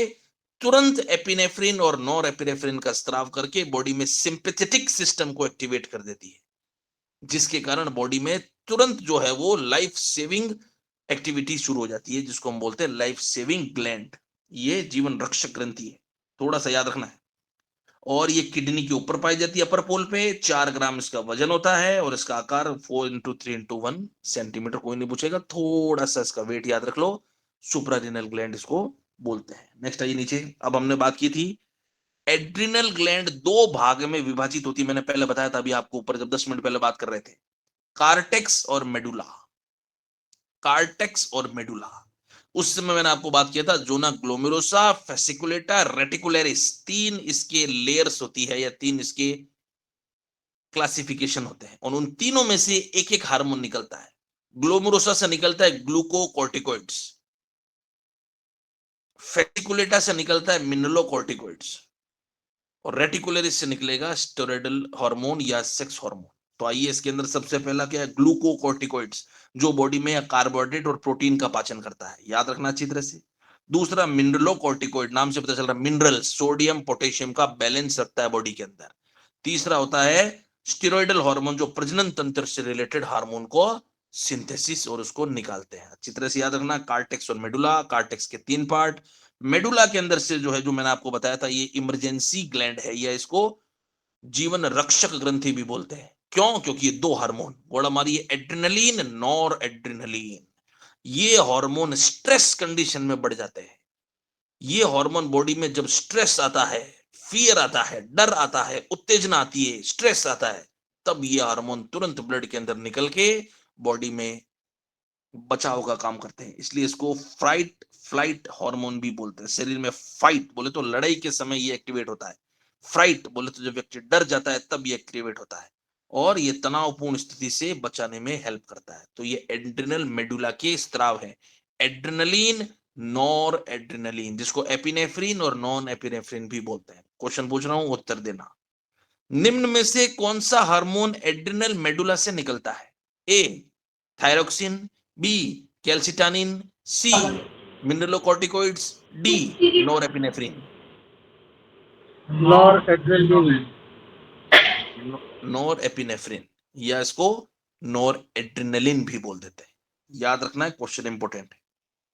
तुरंत एपिनेफ्रिन और नॉर एपिनेफ्रिन का स्त्राव करके बॉडी में सिंपैथेटिक सिस्टम को एक्टिवेट कर देती है, जिसके कारण बॉडी में तुरंत जो है वो लाइफ सेविंग एक्टिविटी शुरू हो जाती है, जिसको हम बोलते हैं लाइफ सेविंग ग्लैंड। ये जीवन रक्षक ग्रंथि है, थोड़ा सा याद रखना है। और ये किडनी के ऊपर पाई जाती है, अपर पोल पे। 4 ग्राम इसका वजन होता है और इसका आकार 4x3x1 सेंटीमीटर। कोई नहीं पूछेगा, थोड़ा सा इसका वेट याद रख लो। सुप्रारीनल ग्लैंड इसको बोलते हैं। नेक्स्ट आइए नीचे। अब हमने बात की थी एड्रिनल ग्लैंड 2 भाग में विभाजित होती है, मैंने पहले बताया था अभी आपको ऊपर जब 10 मिनट पहले बात कर रहे थे, कार्टेक्स और मेडुला। कार्टेक्स और मेडुला, उस समय मैंने आपको बात किया था जोना ग्लोमेरोसा, फेसिकुलेटा, रेटिकुलरिस, 3 इसके लेयर्स होती है या 3 इसके क्लासिफिकेशन होते हैं, और उन तीनों में से एक एक हार्मोन निकलता है। ग्लोमेरोसा से निकलता है ग्लूकोकॉर्टिकोइड्स, फेसिकुलेटा से निकलता है मिनरलोकॉर्टिकोइड्स, और रेटिकुलरिस से निकलेगा स्टेरॉयडल हार्मोन या सेक्स हार्मोन। तो आइए इसके अंदर सबसे पहला क्या है, ग्लूकोकॉर्टिकोइड्स, जो बॉडी में कार्बोहाइड्रेट और प्रोटीन का पाचन करता है, याद रखना अच्छी तरह से। दूसरा मिनरलोकॉर्टिकोइड, नाम से पता चल रहा है मिनरल, सोडियम पोटेशियम का बैलेंस रखता है बॉडी के अंदर। तीसरा होता है स्टेरॉयडल हार्मोन, जो प्रजनन तंत्र से रिलेटेड हार्मोन को सिंथेसिस और उसको निकालते हैं। अच्छी तरह से याद रखना, कार्टेक्स और मेडुला। कार्टेक्स के 3 पार्ट, मेडुला के अंदर से जो है, जो मैंने आपको बताया था, ये इमरजेंसी ग्लैंड है, या इसको जीवन रक्षक ग्रंथि भी बोलते हैं। क्यों? क्योंकि ये 2 हार्मोन, गोड़ा मारिए, एड्रेनलिन, नॉर एड्रेनलिन, ये हार्मोन स्ट्रेस कंडीशन में बढ़ जाते हैं। ये हार्मोन बॉडी में जब स्ट्रेस आता है, फियर आता है, डर आता है, उत्तेजना आती है, स्ट्रेस आता है, तब ये हार्मोन तुरंत ब्लड के अंदर निकल के बॉडी में बचाव का काम करते हैं। इसलिए इसको फ्राइट फ्लाइट हार्मोन भी बोलते हैं। शरीर में फाइट बोले तो लड़ाई के समय ये एक्टिवेट होता है, फ्राइट बोले तो जब व्यक्ति डर जाता है तब ये एक्टिवेट होता है, और ये तनावपूर्ण स्थिति से बचाने में हेल्प करता है। तो ये एड्रिनल मेडुला के स्त्राव है, एड्रेनलिन, नॉर एड्रेनलिन, जिसको एपिनेफ्रिन और नॉन एपिनेफ्रिन भी बोलते हैं। क्वेश्चन पूछ रहा हूं, उत्तर देना। निम्न में से कौन सा हार्मोन एड्रिनल मेडुला से निकलता है? A thyroxine, B calcitonin, C mineralocorticoids, D norepinephrine. Nor adrenaline. Norepinephrine, या इसको नॉर एड्रेनलिन भी बोल देते हैं। याद रखना है, क्वेश्चन इंपोर्टेंट है।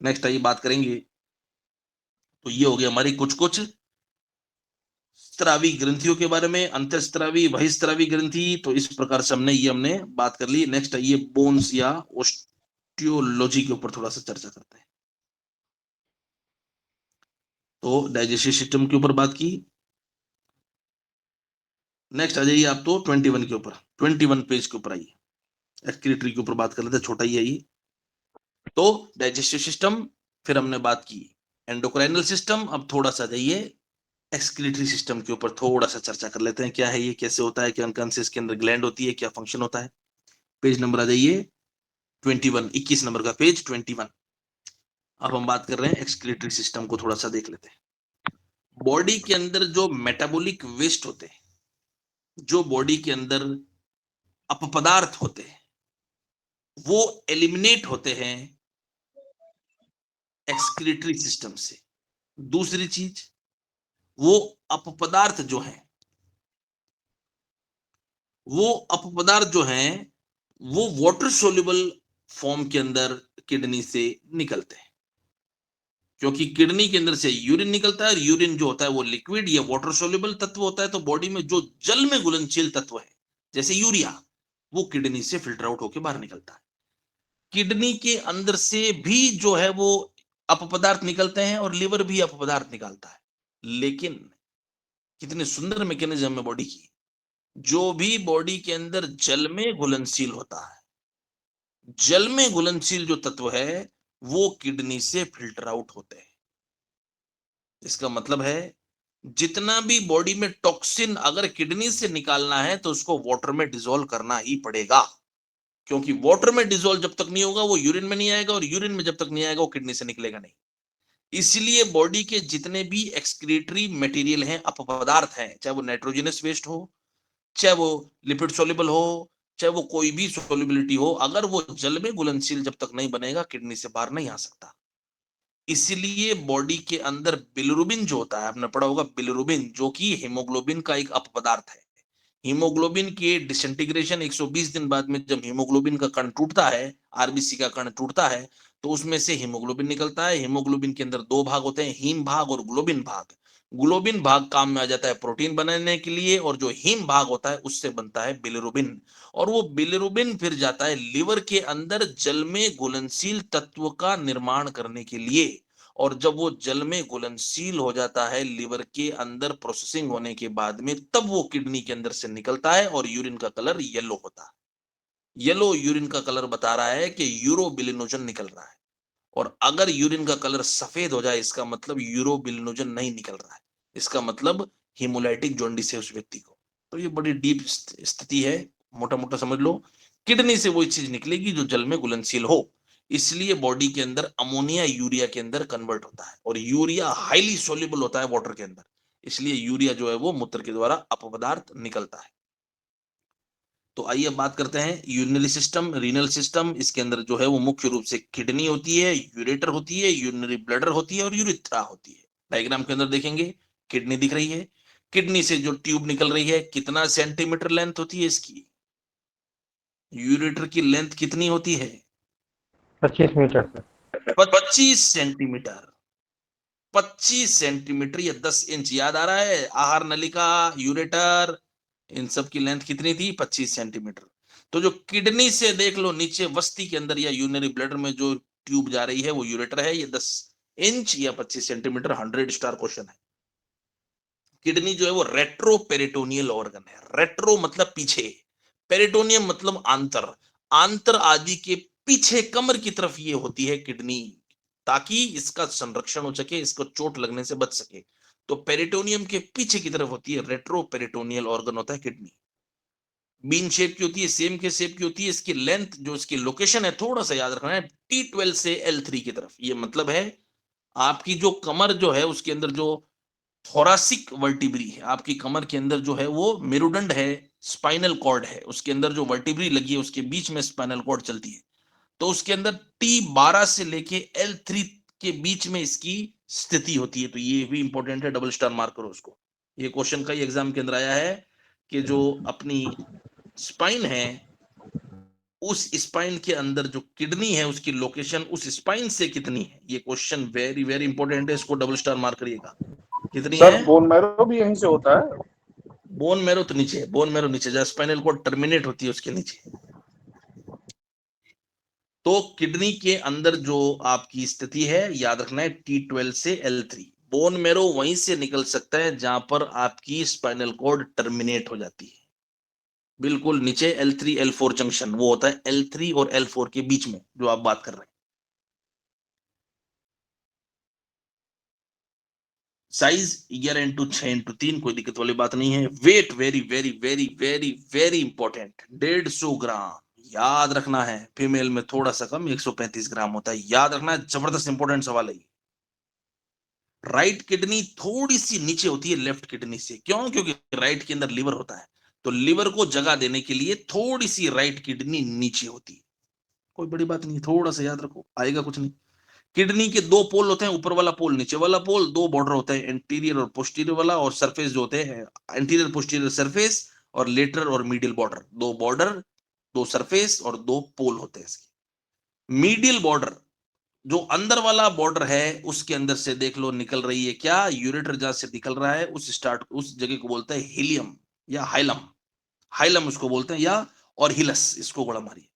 नेक्स्ट आइए बात करेंगे, तो ये हो गई हमारी कुछ कुछ स्त्रावी ग्रंथियों के बारे में, अंतःस्त्रावी, बहिस्त्रावी ग्रंथि। तो इस प्रकार से हमने बात कर ली। नेक्स्ट आइए बोन्स या ऑस्टियोलॉजी के ऊपर थोड़ा सा चर्चा करते हैं। तो डाइजेस्टिव सिस्टम के ऊपर बात की। नेक्स्ट आ जाइए आप तो 21 के ऊपर, 21 पेज के ऊपर आइए, एक्सक्रीटरी के ऊपर बात कर लेते हैं, छोटा ही है ये। तो डाइजेस्टिव सिस्टम, फिर हमने बात की एंडोक्राइनल सिस्टम, अब थोड़ा सा जाइए एक्सक्रीटरी सिस्टम के ऊपर थोड़ा सा चर्चा कर लेते हैं। क्या है ये, कैसे होता है, क्या कौन से इसके अंदर ग्लैंड होती है, क्या फंक्शन होता है। पेज नंबर आ जाइए 21, 21 नंबर का पेज 21। अब हम बात कर रहे हैं एक्सक्रीटरी सिस्टम को, थोड़ा सा देख लेते हैं। बॉडी के अंदर जो मेटाबॉलिक वेस्ट होते हैं, जो बॉडी के अंदर अपपदार्थ होते हैं, वो एलिमिनेट होते हैं एक्सक्रीटरी सिस्टम से। दूसरी चीज, वो अपपदार्थ जो हैं, वो अपपदार्थ जो हैं वो वाटर सोल्यूबल फॉर्म के अंदर किडनी से निकलते हैं। क्योंकि किडनी के अंदर से यूरिन निकलता है और यूरिन जो होता है वो लिक्विड या वाटर सोल्यूबल तत्व होता है। तो बॉडी में जो जल में घुलनशील तत्व है जैसे यूरिया, वो किडनी से फिल्टर आउट होकर बाहर निकलता है। किडनी के अंदर से भी जो है वो अपपदार्थ निकलते हैं और लिवर भी अपपदार्थ निकालता है। लेकिन कितने सुंदर मैकेनिज्म है बॉडी की, जो भी बॉडी के अंदर जल में घुलनशील होता है, जल में घुलनशील जो तत्व है वो किडनी से फिल्टर आउट होते हैं। इसका मतलब है जितना भी बॉडी में टॉक्सिन अगर किडनी से निकालना है तो उसको वाटर में डिसॉल्व करना ही पड़ेगा, क्योंकि वाटर में डिसॉल्व जब तक नहीं होगा वो यूरिन में नहीं आएगा, और यूरिन में जब तक नहीं आएगा वो किडनी से निकलेगा नहीं। इसलिए बॉडी के जितने भी एक्सक्रीटरी मटेरियल हैं, अपपदार्थ हैं, चाहे वो नाइट्रोजनस वेस्ट हो, चाहे वो लिपिड सोल्यूबल हो, चाहे वो कोई भी सोल्युबिलिटी हो, अगर वो जल में घुलनशील जब तक नहीं बनेगा किडनी से बाहर नहीं आ सकता। इसलिए बॉडी के अंदर बिलिरुबिन जो होता है, आपने पढ़ा होगा बिलिरुबिन, जो कि हीमोग्लोबिन का एक अपपदार्थ है। हीमोग्लोबिन के डिसइंटीग्रेशन 120 दिन बाद में जब हीमोग्लोबिन का कण टूटता है, आरबीसी का कण टूटता है, तो उसमें से हीमोग्लोबिन निकलता है। हीमोग्लोबिन के अंदर दो भाग होते हैं, हीम भाग और ग्लोबिन भाग। ग्लोबिन भाग काम में आ जाता है प्रोटीन बनाने के लिए, और जो हीम भाग होता है उससे बनता है बिलिरुबिन। और वो बिलिरुबिन फिर जाता है लिवर के अंदर जल में घुलनशील तत्व का निर्माण करने के लिए। और जब वो जल में घुलनशील हो जाता है लिवर के अंदर प्रोसेसिंग होने के बाद में, तब वो किडनी के अंदर से निकलता है और यूरिन का कलर येलो होता है। येलो यूरिन का कलर बता रहा है कि यूरोबिलिनोजन निकल रहा है। और अगर यूरिन का कलर सफेद हो जाए इसका मतलब यूरोबिलिनोजन नहीं निकल रहा है, इसका मतलब हिमोलाइटिक जॉन्डिस है उस व्यक्ति को। तो ये बड़ी डीप स्थिति है, मोटा मोटा समझ लो। किडनी से वो चीज निकलेगी जो जल में घुलनशील हो। इसलिए बॉडी के अंदर अमोनिया यूरिया के अंदर कन्वर्ट होता है, और यूरिया हाईली सोल्यूबल होता है वाटर के अंदर। इसलिए यूरिया जो है वो मूत्र के द्वारा अपपदार्थ निकलता है। तो आइए अब बात करते हैं यूरिनरी सिस्टम, रीनल सिस्टम। इसके अंदर जो है वो मुख्य रूप से किडनी होती है, यूरेटर होती है, यूरिनरी ब्लडर होती है और यूरिथ्रा होती है। डायग्राम के अंदर देखेंगे किडनी दिख रही है, किडनी से जो ट्यूब निकल रही है कितना सेंटीमीटर लेंथ होती है इसकी, यूरेटर की लेंथ कितनी होती है 25 मीटर से 25 सेंटीमीटर। 25 सेंटीमीटर या 10 इंच, याद आ रहा है? आहार नलिका, यूरेटर, इन सब की लेंथ कितनी थी? 25 सेंटीमीटर। तो जो किडनी से देख लो नीचे वस्ती के अंदर या यूरिनरी ब्लडर में जो ट्यूब जा रही है वो यूरेटर है, ये 10 इंच या 25 सेंटीमीटर। 100 स्टार क्वेश्चन है। किडनी जो है वो रेट्रो पेरिटोनियल ऑर्गन है। रेट्रो मतलब पीछे, पेरिटोनियम मतलब आंतर, आंतर आदि के पीछे कमर की तरफ ये होती है किडनी, ताकि इसका संरक्षण हो सके, इसको चोट लगने से बच सके। तो पेरिटोनियम के पीछे की तरफ होती है, रेट्रो पेरिटोनियल ऑर्गन होता है किडनी। बीन शेप की होती है, सेम के शेप की होती है। इसकी लेंथ जो इसकी लोकेशन है थोड़ा सा याद रखना है, T12 से L3 की तरफ। ये मतलब है आपकी जो कमर जो है उसके अंदर जो थोरासिक वर्टिब्री है, आपकी कमर के अंदर जो है वो मेरुदंड है, स्पाइनल कॉर्ड है, उसके अंदर जो वर्टिब्री लगी है उसके बीच में स्पाइनल कॉर्ड चलती है। तो उसके अंदर T12 से लेके L3 के बीच में इसकी स्थिति होती है। तो ये भी इंपॉर्टेंट है, डबल स्टार मार्क करो उसको। ये क्वेश्चन का ही एग्जाम के अंदर आया है कि जो अपनी स्पाइन है, उस स्पाइन के अंदर जो किडनी है उसकी लोकेशन उस स्पाइन से कितनी है। ये क्वेश्चन वेरी वेरी इंपॉर्टेंट है, इसको डबल स्टार मार्क करिएगा। कितनी सर है? बोन मैरो भी यहीं से होता है। बोन मैरो तो नीचे है, बोन मैरो नीचे, जहां स्पाइनल कॉर्ड टर्मिनेट होती है उसके नीचे। तो किडनी के अंदर जो आपकी स्थिति है याद रखना है T12 से L3। बोन मैरो वहीं से निकल सकता है जहां पर आपकी स्पाइनल कॉर्ड टर्मिनेट हो जाती है, बिल्कुल नीचे L3 L4 जंक्शन, वो होता है L3 और L4 के बीच में जो आप बात कर रहे हैं। साइज 11x6x3, कोई दिक्कत वाली बात नहीं है। Wait very very very very very important, 150 gram याद रखना है। फीमेल में थोड़ा सा कम, 135 ग्राम होता है, याद रखना है। जबरदस्त इंपॉर्टेंट सवाल है। राइट किडनी थोड़ी सी नीचे होती है लेफ्ट किडनी से, क्यों? क्योंकि राइट के अंदर लिवर होता है, तो लिवर को जगह देने के लिए थोड़ी सी राइट किडनी नीचे होती है। कोई बड़ी बात नहीं, थोड़ा सा याद रखो, आएगा कुछ नहीं। किडनी के दो पोल होते हैं, ऊपर वाला पोल, नीचे वाला पोल। दो बॉर्डर होते हैं, एंटीरियर और पोस्टीरियर वाला, और सरफेस जो होते हैं एंटीरियर पोस्टीरियर सरफेस और लेटरल और मीडियल बॉर्डर। दो बॉर्डर, दो सरफेस और दो पोल होते हैं इसके। मीडियल बॉर्डर जो अंदर वाला बॉर्डर है उसके अंदर से देख लो निकल रही है क्या, यूरेटर जहां से निकल रहा है उस जगह को बोलते हैं हीलियम या हाइलम। हाइलम उसको बोलते हैं, या और हिलस, इसको गोला मारिए।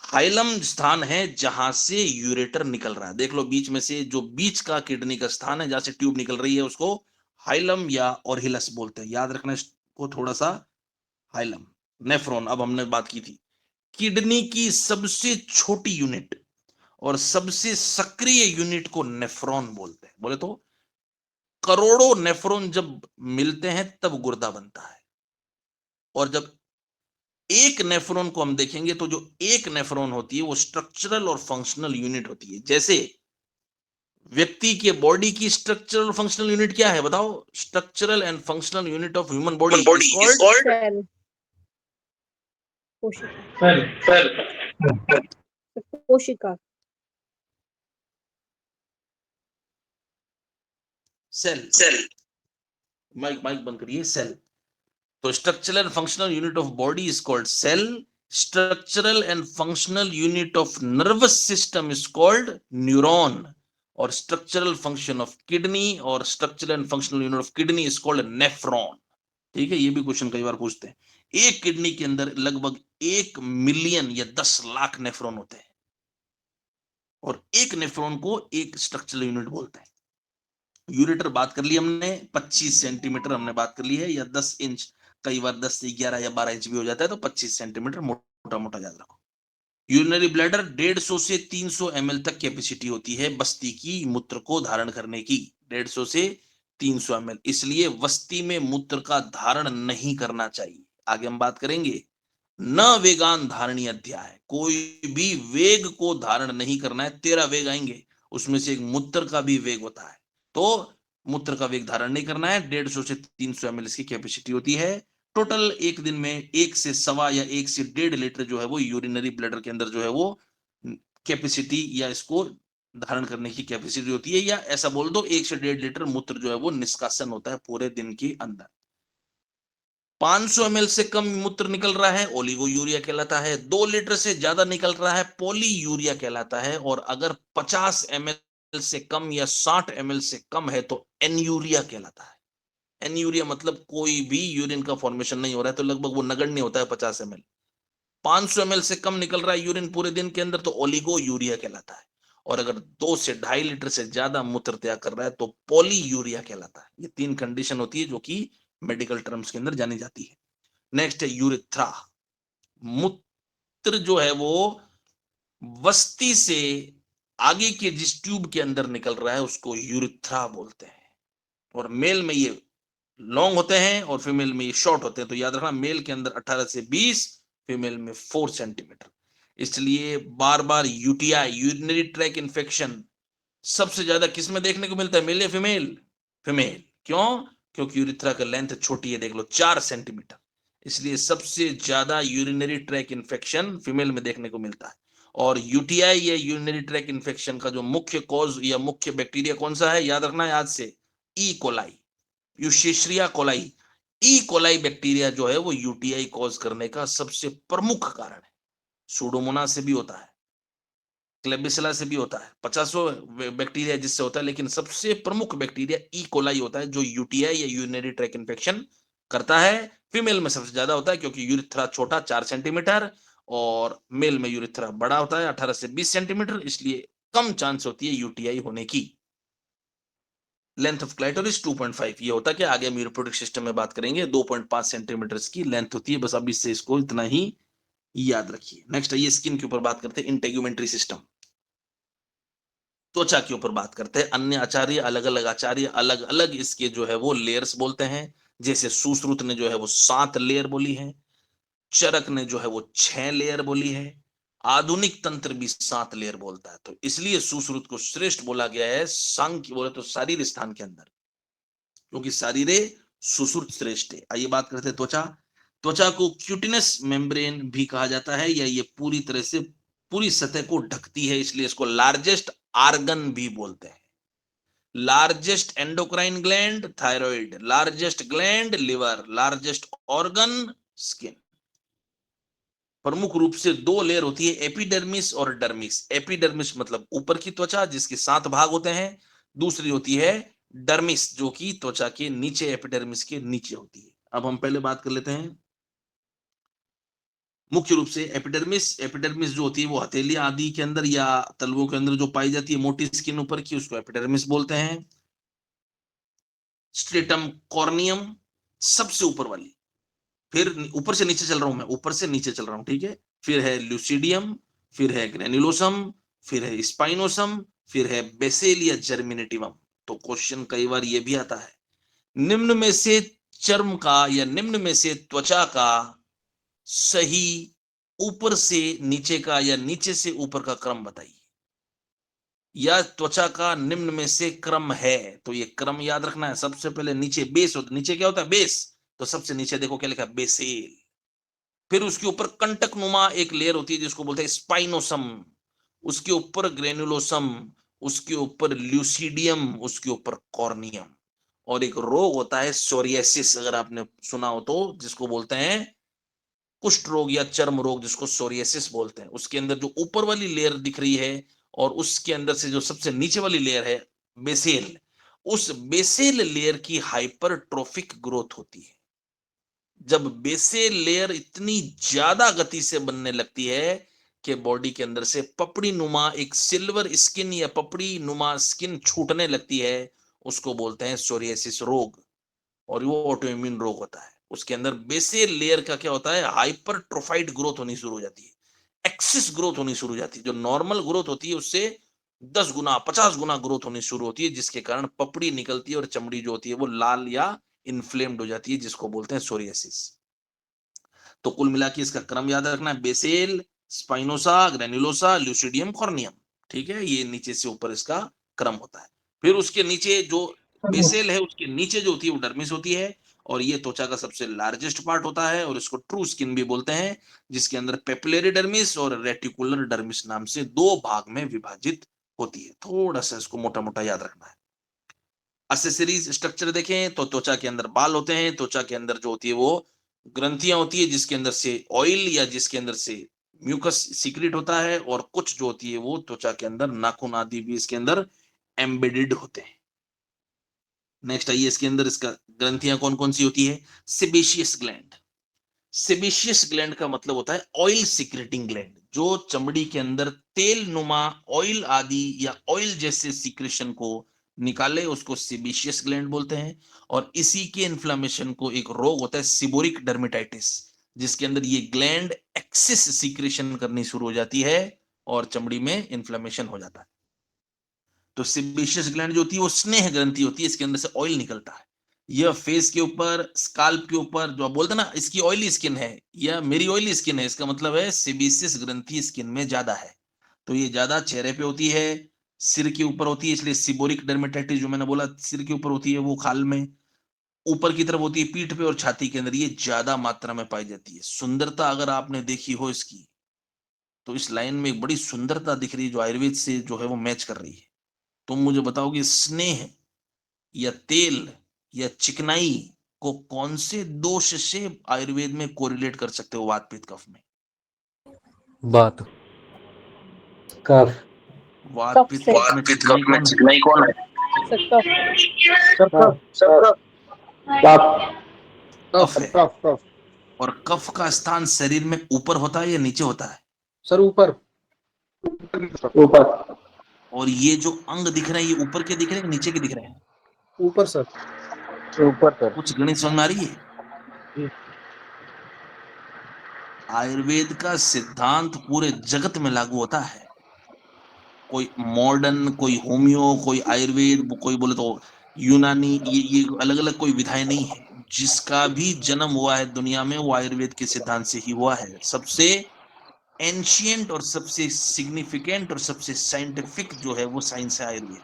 हाइलम स्थान है जहां से यूरेटर निकल रहा है, देख लो बीच में से जो बीच का किडनी का स्थान है जहां से ट्यूब निकल रही है उसको हाइलम या और हिलस बोलते हैं, याद रखना इसको थोड़ा सा। हाइलम, नेफ्रॉन, अब हमने बात की थी किडनी की सबसे छोटी यूनिट और सबसे सक्रिय यूनिट को नेफ्रॉन बोलते हैं। बोले तो करोड़ों नेफ्रॉन जब मिलते हैं तब गुर्दा बनता है, और जब एक नेफ्रॉन को हम देखेंगे तो जो एक नेफ्रॉन होती है वो स्ट्रक्चरल और फंक्शनल यूनिट होती है। जैसे व्यक्ति के बॉडी की स्ट्रक्चरल और फंक्शनल यूनिट क्या है बताओ, structural and functional unit of human body is called cell, कोशिका, सेल कोशिका। सेल। माइक माइक बंद करिए। सेल, तो structural and functional unit of body is called cell, structural and functional unit of nervous system is called neuron, और structural function of kidney और structural and functional unit of kidney is called nephron. ठीक है, ये भी question कई बार पूछते हैं। एक किडनी के अंदर लगभग 1 मिलियन या 10 लाख नेफ्रॉन होते हैं, और एक नेफ्रॉन को एक स्ट्रक्चरल यूनिट बोलते हैं। यूरेटर बात कर ली हमने, 25 सेंटीमीटर हमने बात कर ली है, या 10 इंच, कई बार 10 से 11 या 12 इंच भी हो जाता है, तो 25 सेंटीमीटर मोटा मोटा याद रखो। यूरिनरी ब्लैडर 150 से 300 ml तक कैपेसिटी होती है बस्ती की मूत्र को धारण करने की, 150 से 300 ml, इसलिए बस्ती में मूत्र का धारण नहीं करना चाहिए। आगे हम बात करेंगे। न वेगान धारणी अध्याय, कोई भी वेग को धारण नहीं करना है। 13 वेग आएंगे, उसमें से एक मूत्र का भी वेग होता है, तो मूत्र का वेग धारण नहीं करना है। 150 से 300 ml इसकी कैपेसिटी होती है। टोटल एक दिन में 1 से सवा या 1 से 1.5 लीटर जो है वो यूरिनरी ब्लैडर के अंदर जो है वो कैपेसिटी या इसको धारण करने की कैपेसिटी होती है, या ऐसा बोल दो 1 से 1.5 लीटर मूत्र जो है वो निष्कासन होता है पूरे दिन के अंदर। 500 ml से कम मूत्र निकल रहा है ओलिगो यूरिया कहलाता है, 2 लीटर से ज्यादा निकल रहा है पॉली यूरिया कहलाता है, और अगर 50 ml से कम या 60 ml से कम है तो एनयूरिया कहलाता है। एनयूरिया मतलब कोई भी यूरिन का फॉर्मेशन नहीं हो रहा है, तो लगभग वो नगण्य होता है 50 ml। 500 ml से कम निकल रहा है यूरिन पूरे दिन के अंदर तो ओलिगो यूरिया कहलाता है, और अगर 2 से 2.5 लीटर से ज्यादा मूत्र त्याग कर रहा है तो पॉली यूरिया कहलाता है। ये 3 कंडीशन होती है जो कि मेडिकल टर्म्स के अंदर जानी जाती है। नेक्स्ट है यूरिथ्रा। मूत्र जो है वो वस्ती से आगे के जिस ट्यूब के अंदर निकल रहा है उसको यूरिथ्रा बोलते हैं, और मेल में ये लॉन्ग होते हैं और फीमेल में ये शॉर्ट होते हैं। तो याद रखना, मेल के अंदर 18 से 20, फीमेल में 4 सेंटीमीटर। इसलिए बार बार यूटीआई, यूरिनरी ट्रैक इन्फेक्शन, सबसे ज्यादा किस में देखने को मिलता है, मेल या फीमेल? फीमेल। क्यों? क्योंकि यूरिथ्रा का लेंथ छोटी है, देख लो 4 सेंटीमीटर, इसलिए सबसे ज्यादा यूरिनरी ट्रैक इन्फेक्शन फीमेल में देखने को मिलता है। और यूटीआई या यूरिनरी ट्रैक इन्फेक्शन का जो मुख्य कॉज या मुख्य बैक्टीरिया कौन सा है, याद रखना याद से, E coli, Escherichia coli. E coli bacteria जो है वो यूटीआई कॉज करने का सबसे प्रमुख कारण है। सूडोमोनास से भी होता है, क्लेबिसिला से भी होता है, 50 बैक्टीरिया जिससे होता है, लेकिन सबसे प्रमुख बैक्टीरिया ई कोलाई होता है जो यूटीआई या यूरिनरी ट्रैक इन्फेक्शन करता है। फीमेल में सबसे ज्यादा होता है क्योंकि यूरिथ्रा छोटा 4 सेंटीमीटर, और मेल में यूरिथ्रा बड़ा होता है 18 से 20 सेंटीमीटर, इसलिए कम चांस होती है यूटीआई होने की। लेंथ ऑफ क्लाइटोरिस 2.5, ये होता है कि आगे हम रिप्रोडक्टिव सिस्टम में बात करेंगे। 2.5 सेंटीमीटर की लेंथ होती है, बस अभी से इसको इतना ही याद रखिए। नेक्स्ट है ये स्किन के ऊपर बात करते हैं, इंटेग्यूमेंट्री सिस्टम, त्वचा के ऊपर बात करते हैं। अन्य आचार्य, अलग अलग आचार्य अलग अलग इसके जो है वो लेयर्स बोलते हैं। जैसे सुश्रुत ने जो है वो 7 लेयर बोली है, चरक ने जो है वो 6 लेयर बोली है, आधुनिक तंत्र भी 7 लेयर बोलता है। तो इसलिए सुश्रुत को श्रेष्ठ बोला गया है सांख्य बोले तो शारीर स्थान के अंदर, क्योंकि शारीरे सुश्रुत श्रेष्ठ है। आइए बात करते हैं त्वचा। त्वचा को क्यूटिनस मेम्ब्रेन भी कहा जाता है, या ये पूरी तरह से पूरी सतह को ढकती है, इसलिए इसको लार्जेस्ट आर्गन भी बोलते हैं। Largest endocrine gland thyroid, largest gland liver, largest organ skin. प्रमुख रूप से दो लेयर होती है, एपिडर्मिस और डर्मिस। एपिडर्मिस मतलब ऊपर की त्वचा जिसके 7 भाग होते हैं, दूसरी होती है डर्मिस जो कि त्वचा के नीचे, एपिडर्मिस के नीचे होती है। अब हम पहले बात कर लेते हैं मुख्य रूप से एपिडर्मिस। एपिडर्मिस जो होती है वो हथेली आदि के अंदर या तलवों के अंदर जो पाई जाती है मोटी स्किन ऊपर की, उसको एपिडर्मिस बोलते हैं। स्ट्रेटम कॉर्नियम सबसे ऊपर वाली, फिर ऊपर से नीचे चल रहा हूं मैं, ऊपर से नीचे चल रहा हूं, ठीक है। फिर है ल्यूसिडियम, फिर है ग्रेन्युलोसम, फिर है स्पाइनोसम, फिर है बेसेल या जर्मिनेटिवम। तो क्वेश्चन कई बार ये भी आता है, निम्न में से चर्म का या निम्न में से त्वचा का सही ऊपर से नीचे का या नीचे से ऊपर का क्रम बताइए, या त्वचा का निम्न में से क्रम है। तो ये क्रम याद रखना है। सबसे पहले नीचे बेस होता है, नीचे क्या होता है बेस, तो सबसे नीचे देखो क्या लिखा है, बेसेल। फिर उसके ऊपर कंटक नुमा एक लेयर होती है जिसको बोलते हैं स्पाइनोसम, उसके ऊपर ग्रेनुलोसम, उसके ऊपर ल्यूसिडियम, उसके ऊपर कॉर्नियम। और एक रोग होता है सोरियासिस, अगर आपने सुना हो तो, जिसको बोलते हैं कुष्ठ रोग या चर्म रोग, जिसको सोरियासिस बोलते हैं। उसके अंदर जो ऊपर वाली लेयर दिख रही है और उसके अंदर से जो सबसे नीचे वाली लेयर है बेसेल, उस बेसेल लेयर की हाइपरट्रोफिक ग्रोथ होती है। जब बेसेल लेयर इतनी ज्यादा गति से बनने लगती है कि बॉडी के अंदर से पपड़ी नुमा एक सिल्वर स्किन या पपड़ी नुमा स्किन छूटने लगती है, उसको बोलते हैं सोरियासिस रोग। और वो ऑटोइम्यून रोग होता है। उसके अंदर बेसेल लेयर का क्या होता है, हाइपरट्रोफाइड ग्रोथ होनी शुरू हो जाती है, एक्सिस ग्रोथ होनी शुरू हो जाती है। जो नॉर्मल ग्रोथ होती है उससे 10 गुना 50 गुना ग्रोथ होनी शुरू होती है, जिसके कारण पपड़ी निकलती है और चमड़ी जो होती है वो लाल या इन्फ्लेम्ड हो जाती है, जिसको बोलते हैं सोरियासिस। तो कुल मिला के इसका क्रम याद रखना है, बेसेल, स्पाइनोसा, ग्रेन्युलोसा, ल्यूसिडियम, कॉर्नियम। ठीक है, ये नीचे से ऊपर इसका क्रम होता है। फिर उसके नीचे जो बेसेल है उसके नीचे जो होती है वो डर्मिस होती है, और ये त्वचा का सबसे लार्जेस्ट पार्ट होता है और इसको ट्रू स्किन भी बोलते हैं, जिसके अंदर पेपिलरी डर्मिस और रेटिकुलर डर्मिस नाम से दो भाग में विभाजित होती है। थोड़ा सा इसको मोटा मोटा याद रखना है। एक्सेसरीज स्ट्रक्चर देखें तो त्वचा के अंदर बाल होते हैं, त्वचा के अंदर जो होती है वो ग्रंथियां होती है जिसके अंदर से ऑयल या जिसके अंदर से म्यूकस सीक्रेट होता है, और कुछ जो होती है वो त्वचा के अंदर नाखून आदि भी इसके अंदर एम्बेडेड होते हैं। नेक्स्ट आइए, इसके अंदर इसका ग्रंथियां कौन कौन सी होती है। Sebaceous gland. सेबेशियस ग्लैंड का मतलब होता है ऑयल सीक्रेटिंग ग्लैंड, जो चमड़ी के अंदर तेल नुमा ऑयल आदि या ऑयल जैसे सीक्रेशन को निकाले, उसको सेबेशियस ग्लैंड बोलते हैं। और इसी के इन्फ्लामेशन को एक रोग होता है सिबोरिक डर्मेटाइटिस, जिसके अंदर ये ग्लैंड एक्सेस सीक्रेशन करनी शुरू हो जाती है और चमड़ी में इन्फ्लामेशन हो जाता है। तो सेबेशियस ग्लैंड जो होती है वो स्नेह ग्रंथि होती है, इसके अंदर से ऑयल निकलता है। यह फेस के ऊपर, स्काल्प के ऊपर, जो आप बोलते हैं ना इसकी ऑयली स्किन है या मेरी ऑयली स्किन है, इसका मतलब है सेबेशियस ग्रंथि स्किन में ज्यादा है। तो ये ज्यादा चेहरे पे होती है, सिर के ऊपर होती है, इसलिए सिबोरिक डर्मेटाइटिस जो मैंने बोला सिर के ऊपर होती है, वो खाल में ऊपर की तरफ होती है, पीठ पे और छाती के अंदर ये ज्यादा मात्रा में पाई जाती है। सुंदरता अगर आपने देखी हो इसकी, तो इस लाइन में एक बड़ी सुंदरता दिख रही है जो आयुर्वेद से जो है वो मैच कर रही है। तुम मुझे बताओ कि स्नेह या तेल या चिकनाई को कौन से दोष से आयुर्वेद में कोरिलेट कर सकते हो वात पित्त कफ में। बात कफ वात कफ पित्त से कफ में चिकनाई कौन है। चिकनाई कौन है? सर कफ सबका कफ कफ है। कफ कफ और कफ का स्थान शरीर में ऊपर होता है या नीचे होता है। सर ऊपर ऊपर और ये जो अंग दिख रहे हैं ये ऊपर के दिख रहे हैं कि नीचे के दिख रहे हैं। ऊपर सर ऊपर सर कुछ गणित समझ में आ रही है। आयुर्वेद का सिद्धांत पूरे जगत में लागू होता है। कोई मॉडर्न, कोई होम्यो, कोई आयुर्वेद, कोई बोले तो यूनानी, ये अलग अलग कोई विधाएं नहीं है। जिसका भी जन्म हुआ है दुनिया में वो आयुर्वेद के सिद्धांत से ही हुआ है। सबसे एंशियंट और सबसे सिग्निफिकेंट और सबसे साइंटिफिक जो है वो साइंस है आयुर्वेद।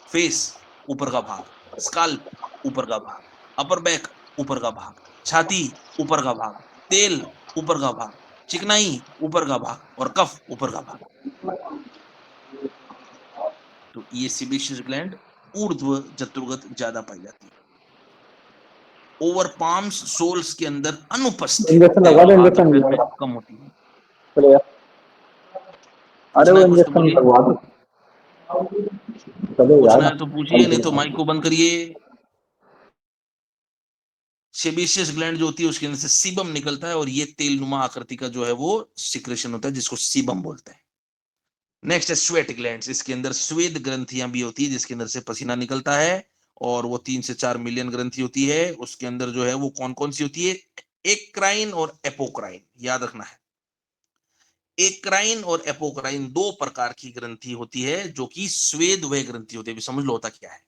फेस ऊपर का भाग, स्काल्प ऊपर का भाग, अपर बैक ऊपर का भाग, छाती ऊपर का भाग, तेल ऊपर का भाग, चिकनाई ऊपर का भाग और कफ ऊपर का भाग। तो ये सेबेशियस ग्लैंड ऊर्ध्व जत्रुगत ज्यादा पाई जाती है। ओवर पाम्स सोल्स के अंदर अनुपस्थित, इंजेक्शन लगा यानी दो हाथ और इंजेक्शन पैर में कम होती है। चलिए। अरे पूछना वो है कुछ तो इंजेक्शन बोलिए, करवा दो। चलो पूछना यार। है तो पूछिए, नहीं तो माइक को बंद करिए। सेबेशियस ग्लैंड जो होती है उसके अंदर से सीबम निकलता है और ये तेलनुमा आकृति का जो है वो सिक्रेशन होता है जिसको सीबम बोलते हैं। नेक्स्ट है स्वेट ग्लैंड्स, इसके अंदर स्वेद ग्रंथियां भी होती है जिसके अंदर से पसीना निकलता है और वो 3 से 4 मिलियन ग्रंथि होती है। उसके अंदर जो है वो कौन कौन सी होती है, एक्राइन और एपोक्राइन, याद रखना है। एक्राइन और एपोक्राइन दो प्रकार की ग्रंथि होती है जो कि स्वेद वह ग्रंथि होती है। अभी समझ लो होता क्या है।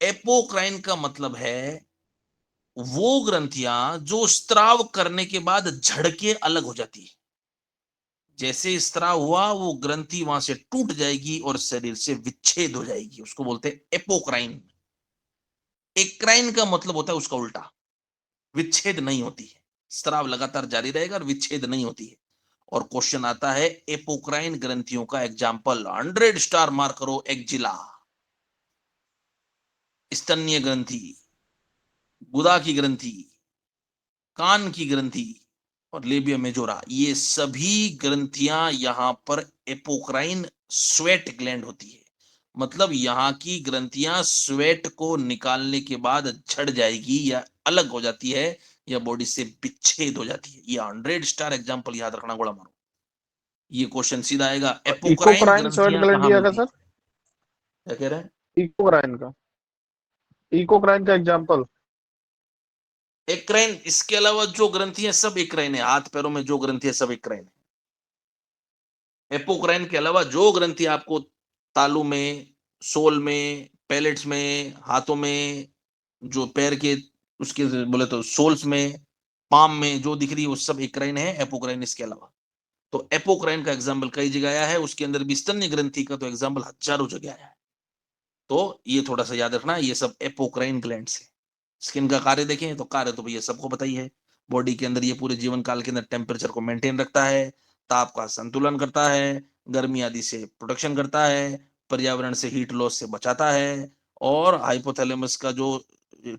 एपोक्राइन का मतलब है वो ग्रंथियां जो स्त्राव करने के बाद झड़के अलग हो जाती है। जैसे स्त्राव हुआ वो ग्रंथि वहां से टूट जाएगी और शरीर से विच्छेद हो जाएगी, उसको बोलते हैं एपोक्राइन। एक्राइन का मतलब होता है उसका उल्टा, विच्छेद नहीं होती है, स्त्राव लगातार जारी रहेगा और विच्छेद नहीं होती है। और क्वेश्चन आता है एपोक्राइन ग्रंथियों का एग्जाम्पल, 100 स्टार मार्क करो। एक्जिला, स्तन्य ग्रंथि, गुदा की ग्रंथि, कान की ग्रंथि और लेबिया मेजोरा, ये सभी ग्रंथियां यहां पर एपोक्राइन स्वेट ग्लैंड होती है। मतलब यहां की ग्रंथियां स्वेट को निकालने के बाद झड़ जाएगी या अलग हो जाती है या बॉडी से विच्छेद हो जाती है। ये 100 स्टार एग्जाम्पल याद रखना, गोला मारो। ये क्वेश्चन सीधा आएगा, एपोक्राइन इकोक्राइन स्वेट ग्रंथियां ग्लैंड कहां दिया था मिलती है। सर। क्या कह रहे हैं। इकोक्राइन का, इकोक्राइन का एग्जांपल। एक्राइन, इसके अलावा जो ग्रंथि है सब एक्राइन है, हाथ पैरों में जो ग्रंथि है सब एक्राइन है। एपोक्राइन के अलावा जो ग्रंथि आपको तालू में, सोल में, पैलेट्स में, हाथों में, जो पैर के उसके बोले तो सोल्स में, पाम में जो दिख रही है वो सब एक्राइन है, एपोक्राइन इसके अलावा। तो एपोक्राइन का एग्जाम्पल कई जगह आया है, उसके अंदर भी स्तन्य ग्रंथि का तो एग्जाम्पल हजारों जगह आया है। तो ये थोड़ा सा याद रखना, ये सब एपोक्राइन ग्लैंड्स है। स्किन का कार्य देखें तो कार्य तो भैया सबको पता ही है। बॉडी के अंदर ये पूरे जीवन काल के अंदर टेम्परेचर को मेंटेन रखता है, ताप का संतुलन करता है, गर्मी आदि से प्रोटेक्शन करता है, पर्यावरण से हीट लॉस से बचाता है और हाइपोथैलेमस का जो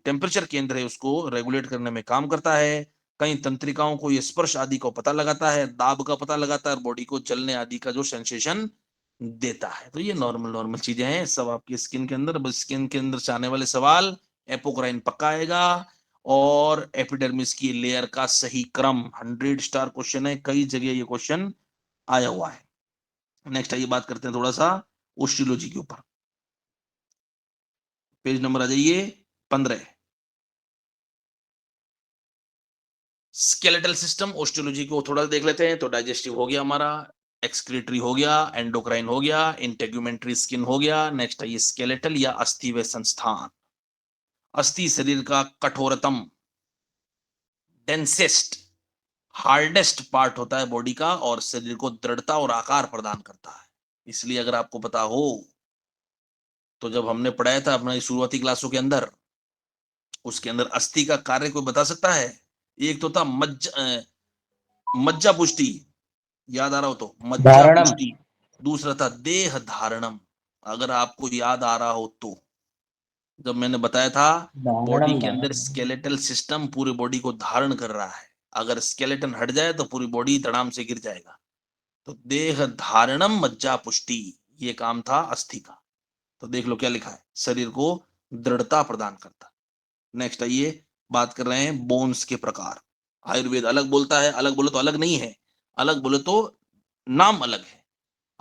टेम्परेचर केंद्र है उसको रेगुलेट करने में काम करता है। कई तंत्रिकाओं को ये स्पर्श आदि को पता लगाता है, दाब का पता लगाता है और बॉडी को जलने आदि का जो सेंसेशन देता है। तो ये नॉर्मल नॉर्मल चीजें हैं सब आपकी स्किन के अंदर। बस स्किन के अंदर से आने वाले सवाल, एपोक्राइन पक्का आएगा और एपिडर्मिस की लेयर का सही क्रम, 100 स्टार क्वेश्चन है, कई जगह ये क्वेश्चन आया हुआ है। नेक्स्ट आइए बात करते हैं थोड़ा सा ओस्टियोलॉजी के ऊपर। पेज नंबर आ जाइए 15। स्केलेटल सिस्टम ओस्टियोलॉजी को थोड़ा देख लेते हैं। तो डाइजेस्टिव हो गया हमारा, एक्सक्रीटरी हो गया, एंडोक्राइन हो गया, इंटेग्यूमेंट्री स्किन हो गया। नेक्स्ट आइए स्केलेटल या अस्थि व संस्थान। अस्थि शरीर का कठोरतम, डेंसेस्ट, हार्डेस्ट पार्ट होता है बॉडी का और शरीर को दृढ़ता और आकार प्रदान करता है। इसलिए अगर आपको पता हो तो जब हमने पढ़ाया था अपना शुरुआती क्लासों के अंदर, उसके अंदर अस्थि का कार्य कोई बता सकता है। एक तो था मज्जा पुष्टि, याद आ रहा हो तो मज्जा धारणम। पुष्टि। दूसरा था देह धारणम, अगर आपको याद आ रहा हो तो जब मैंने बताया था बॉडी धारणम के अंदर धारणम। स्केलेटल सिस्टम पूरी बॉडी को धारण कर रहा है, अगर स्केलेटन हट जाए तो पूरी बॉडी धड़ाम से गिर जाएगा। तो देह धारणम मज्जा पुष्टि, ये काम था अस्थि का। तो देख लो क्या लिखा है, शरीर को दृढ़ता प्रदान करता। नेक्स्ट आइए बात कर रहे हैं बोन्स के प्रकार। आयुर्वेद अलग बोलता है, अलग बोले तो अलग नहीं है, अलग बोले तो नाम अलग है।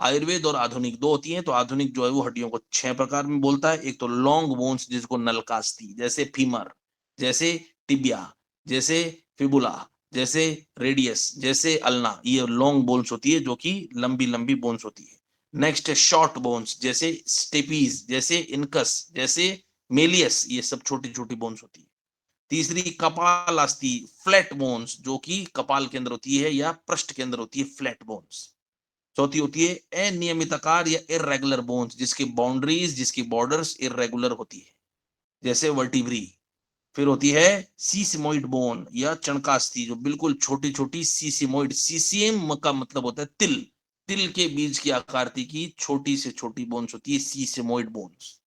आयुर्वेद और आधुनिक दो होती है। तो आधुनिक जो है वो हड्डियों को 6 प्रकार में बोलता है। एक तो लॉन्ग बोन्स जिसको नलकास्ती, जैसे फीमर, जैसे टिबिया, जैसे फिबुला, जैसे रेडियस, जैसे अल्ना, ये लॉन्ग बोन्स होती है जो कि लंबी लंबी बोन्स होती है। नेक्स्ट है शॉर्ट बोन्स, जैसे स्टेपीज, जैसे इनकस, जैसे मेलियस, ये सब छोटी छोटी बोन्स होती है। तीसरी कपाल अस्थि, फ्लैट बोन्स, जो कि कपाल के अंदर होती है या पृष्ठ के अंदर होती है, फ्लैट बोन्स। चौथी होती है अनियमित आकार या इरेगुलर बोन्स, जिसकी बाउंड्रीज, जिसकी बॉर्डर्स इरेगुलर होती है, जैसे वर्टिब्री। फिर होती है सीसिमोइड बोन या चणकास्थि, जो बिल्कुल छोटी छोटी सीसिमोइड, सीसीएम का मतलब होता है तिल, तिल के बीज की आकृति की छोटी से छोटी बोन्स होती है सीसिमोइड बोन्स।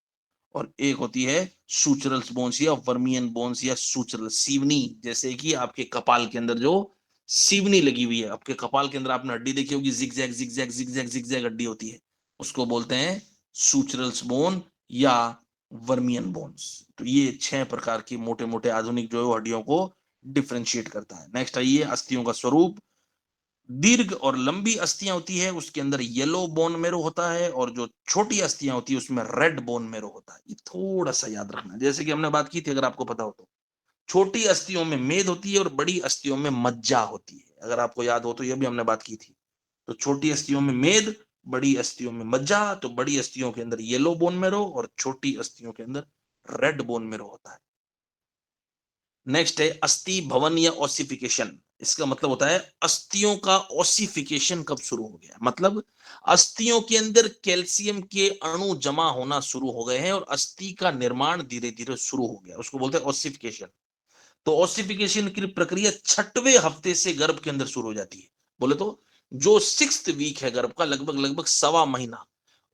और एक होती है सूचरल्स बोन्स या वर्मियन बोन्स या सूचरल सीवनी, जैसे कि आपके कपाल के अंदर जो सीवनी लगी हुई है आपके कपाल के अंदर, आपने हड्डी देखी होगी, जिगजैग जिगजैग जिगजैग जिगजैग हड्डी होती है, उसको बोलते हैं सूचरल्स बोन या वर्मियन बोन्स। तो ये 6 प्रकार की मोटे मोटे आधुनिक जो है हड्डियों को डिफ्रेंशिएट करता है। नेक्स्ट आइए, अस्थियों का स्वरूप। दीर्घ और लंबी अस्थियां होती है उसके अंदर येलो बोन मेरो होता है, और जो छोटी अस्थियां होती है उसमें रेड बोन मेरो होता है। ये थोड़ा सा याद रखना, जैसे कि हमने बात की थी, अगर आपको पता हो तो छोटी अस्थियों में मेद होती है और बड़ी अस्थियों में मज्जा होती है, अगर आपको याद हो तो, ये भी हमने बात की थी। तो छोटी अस्थियों में मेद, बड़ी अस्थियों में मज्जा। तो बड़ी अस्थियों के अंदर येलो बोन मेरो और छोटी अस्थियों के अंदर रेड बोन मेरो होता है। नेक्स्ट है अस्थि भवन या ओसिफिकेशन। इसका मतलब होता है अस्थियों का ओसिफिकेशन कब शुरू हो गया, मतलब अस्थियों के अंदर कैल्शियम के अणु जमा होना शुरू हो गए हैं और अस्थि का निर्माण धीरे धीरे शुरू हो गया, उसको बोलते हैं ओसिफिकेशन। तो ओसिफिकेशन की प्रक्रिया 6वें हफ्ते से गर्भ के अंदर शुरू हो जाती है। बोले तो जो 6th वीक है गर्भ का, लगभग लगभग सवा महीना,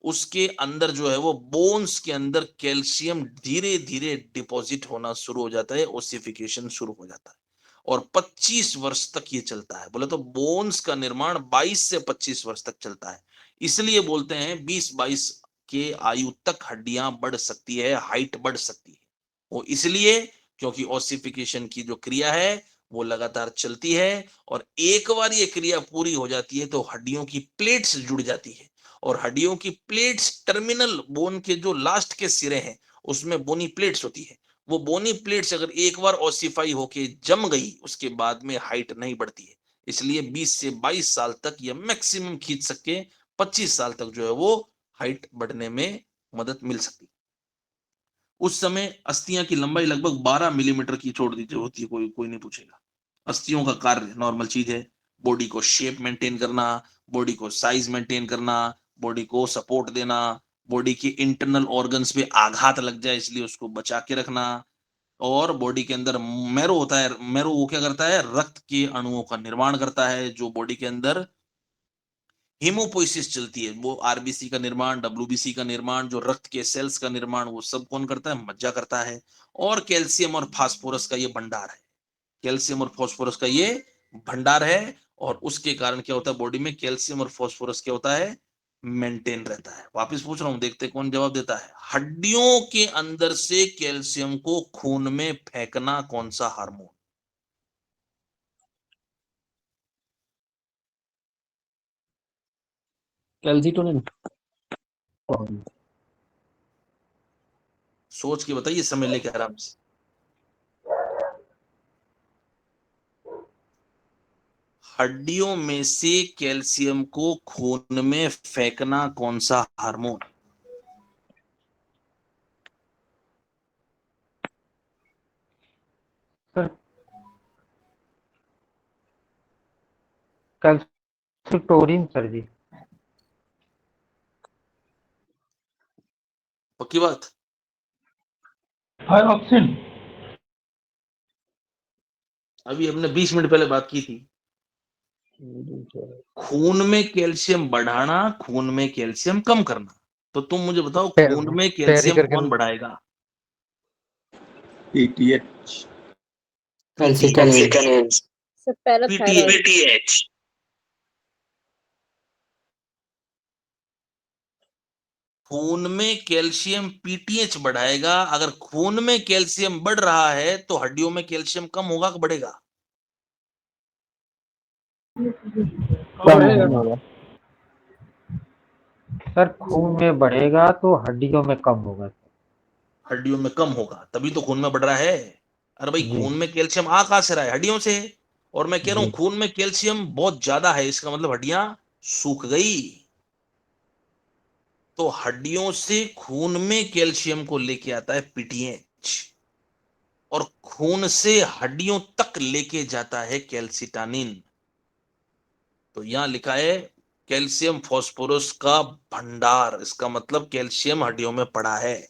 उसके अंदर जो है वो बोन्स के अंदर कैल्शियम धीरे धीरे डिपॉजिट होना शुरू हो जाता है, ओसिफिकेशन शुरू हो जाता है, और 25 वर्ष तक ये चलता है। बोले तो बोन्स का निर्माण 22 से 25 वर्ष तक चलता है। इसलिए बोलते हैं 20-22 के आयु तक हड्डियां बढ़ सकती है, हाइट बढ़ सकती है। वो इसलिए क्योंकि ओसिफिकेशन की जो क्रिया है वो लगातार चलती है, और एक बार ये क्रिया पूरी हो जाती है तो हड्डियों की प्लेट्स जुड़ जाती है, और हड्डियों की प्लेट्स टर्मिनल बोन के जो लास्ट के सिरे हैं उसमें बोनी प्लेट्स होती है। वो बोनी प्लेट्स अगर एक बार ओसिफाई होके जम गई उसके बाद में हाइट नहीं बढ़ती है। इसलिए 20 से 22 साल तक या मैक्सिमम खींच सके 25 साल तक जो है वो हाइट बढ़ने में मदद मिल सकती है। उस समय अस्थियां की लंबाई लगभग 12 मिलीमीटर की छोड़ दीजिए होती है, कोई कोई नहीं पूछेगा। अस्थियों का कार्य नॉर्मल चीज है, बॉडी को शेप मेंटेन करना, बॉडी को साइज मेंटेन करना, बॉडी को सपोर्ट देना, बॉडी के इंटरनल ऑर्गन्स पे आघात लग जाए इसलिए उसको बचा के रखना, और बॉडी के अंदर मैरो होता है। मैरो वो क्या करता है, रक्त के अणुओं का निर्माण करता है। जो बॉडी के अंदर हीमोपोइसिस चलती है, वो आरबीसी का निर्माण, डब्ल्यूबीसी का निर्माण, जो रक्त के सेल्स का निर्माण, वो सब कौन करता है, मज्जा करता है। और कैल्शियम और फास्फोरस का ये भंडार है, कैल्शियम और फास्फोरस का ये भंडार है। और उसके कारण क्या होता है, बॉडी में कैल्शियम और फास्फोरस क्या होता है, मेंटेन रहता है। वापस पूछ रहा हूं, देखते कौन जवाब देता है। हड्डियों के अंदर से कैल्शियम को खून में फेंकना कौन सा हार्मोन? कैल्सिटोनिन। सोच के बताइए, समय लेके आराम से। हड्डियों में से कैल्शियम को खून में फेंकना कौन सा हार्मोन? कैल्सिटोनिन सर जी। पक्की बात? थायरॉक्सिन। अभी हमने 20 मिनट पहले बात की थी, खून में कैल्शियम बढ़ाना, खून में कैल्शियम कम करना। तो तुम मुझे बताओ, खून में तैयारी कैल्शियम करके कौन बढ़ाएगा? पीटीएच। कैल्सिटोनिन। पीटीएच। खून में कैल्शियम पीटीएच बढ़ाएगा। अगर खून में कैल्शियम बढ़ रहा है तो हड्डियों में कैल्शियम कम होगा कि बढ़ेगा? बढ़ेगा। सर खून में बढ़ेगा तो हड्डियों में कम होगा। हड्डियों में कम होगा, तभी तो खून में बढ़ रहा है। अरे भाई, जी खून में कैल्शियम आ कहां से रहा है, हड्डियों से। और मैं कह रहा हूं जी। खून में कैल्शियम बहुत ज्यादा है, इसका मतलब हड्डियां सूख गई। तो हड्डियों से खून में कैल्शियम को लेके आता है पीटीएच, और खून से हड्डियों तक लेके जाता है कैल्सिटानिन। तो यहां लिखा है कैल्शियम फास्फोरस का भंडार, इसका मतलब कैल्शियम हड्डियों में पड़ा है।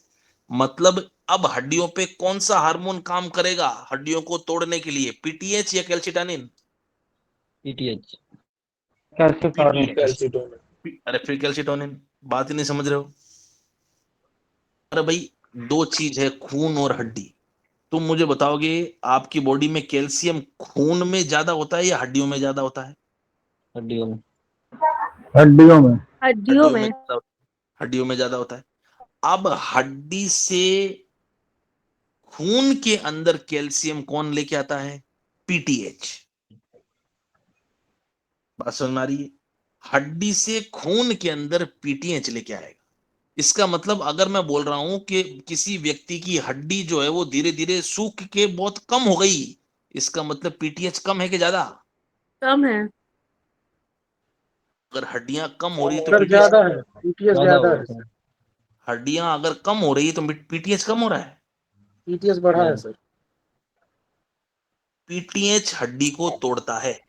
मतलब अब हड्डियों पे कौन सा हार्मोन काम करेगा हड्डियों को तोड़ने के लिए, पीटीएच या कैल्सिटानिन? पीटीएच। कैल्सिटोनिन। पीटीएच। अरे फिर कैल्सिटोनिन, बात ही नहीं समझ रहे हो। अरे भाई, दो चीज है, खून और हड्डी। तुम मुझे बताओगे आपकी बॉडी में कैल्शियम खून में ज्यादा होता है या हड्डियों में ज्यादा होता है? हड्डियों में। हड्डियों में। हड्डियों में। हड्डियों में ज्यादा होता है। अब हड्डी से खून के अंदर कैल्शियम कौन लेके आता है? पीटीएच। बात समझ में आ रही है? हड्डी से खून के अंदर पीटीएच लेके आएगा। इसका मतलब अगर मैं बोल रहा हूं कि किसी व्यक्ति की हड्डी जो है वो धीरे धीरे सूख के बहुत कम हो गई, इसका मतलब पीटीएच कम है कि ज्यादा? कम है। अगर हड्डियां कम हो रही तो सर पीटीएच, ज्यादा है, पीटीएस ज्यादा ज्यादा होगा है, सर। हड्डियां अगर कम हो रही है तो पीटीएच कम हो रहा है। पीटीएस बढ़ा है सर। पीटीएच हड्डी को तोड़ता है।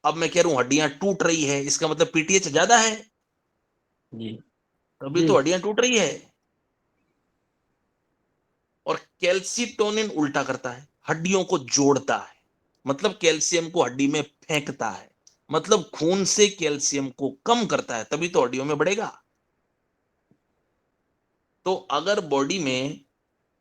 अब मैं कह रहा हूं हड्डियां टूट रही है, इसका मतलब पीटीएच ज्यादा है, जी। तभी जी। तो हड्डियां टूट रही है। और कैल्सिटोनिन उल्टा करता है, हड्डियों को जोड़ता है, मतलब कैल्शियम को हड्डी में फेंकता है, मतलब खून से कैल्शियम को कम करता है, तभी तो हड्डियों में बढ़ेगा। तो अगर बॉडी में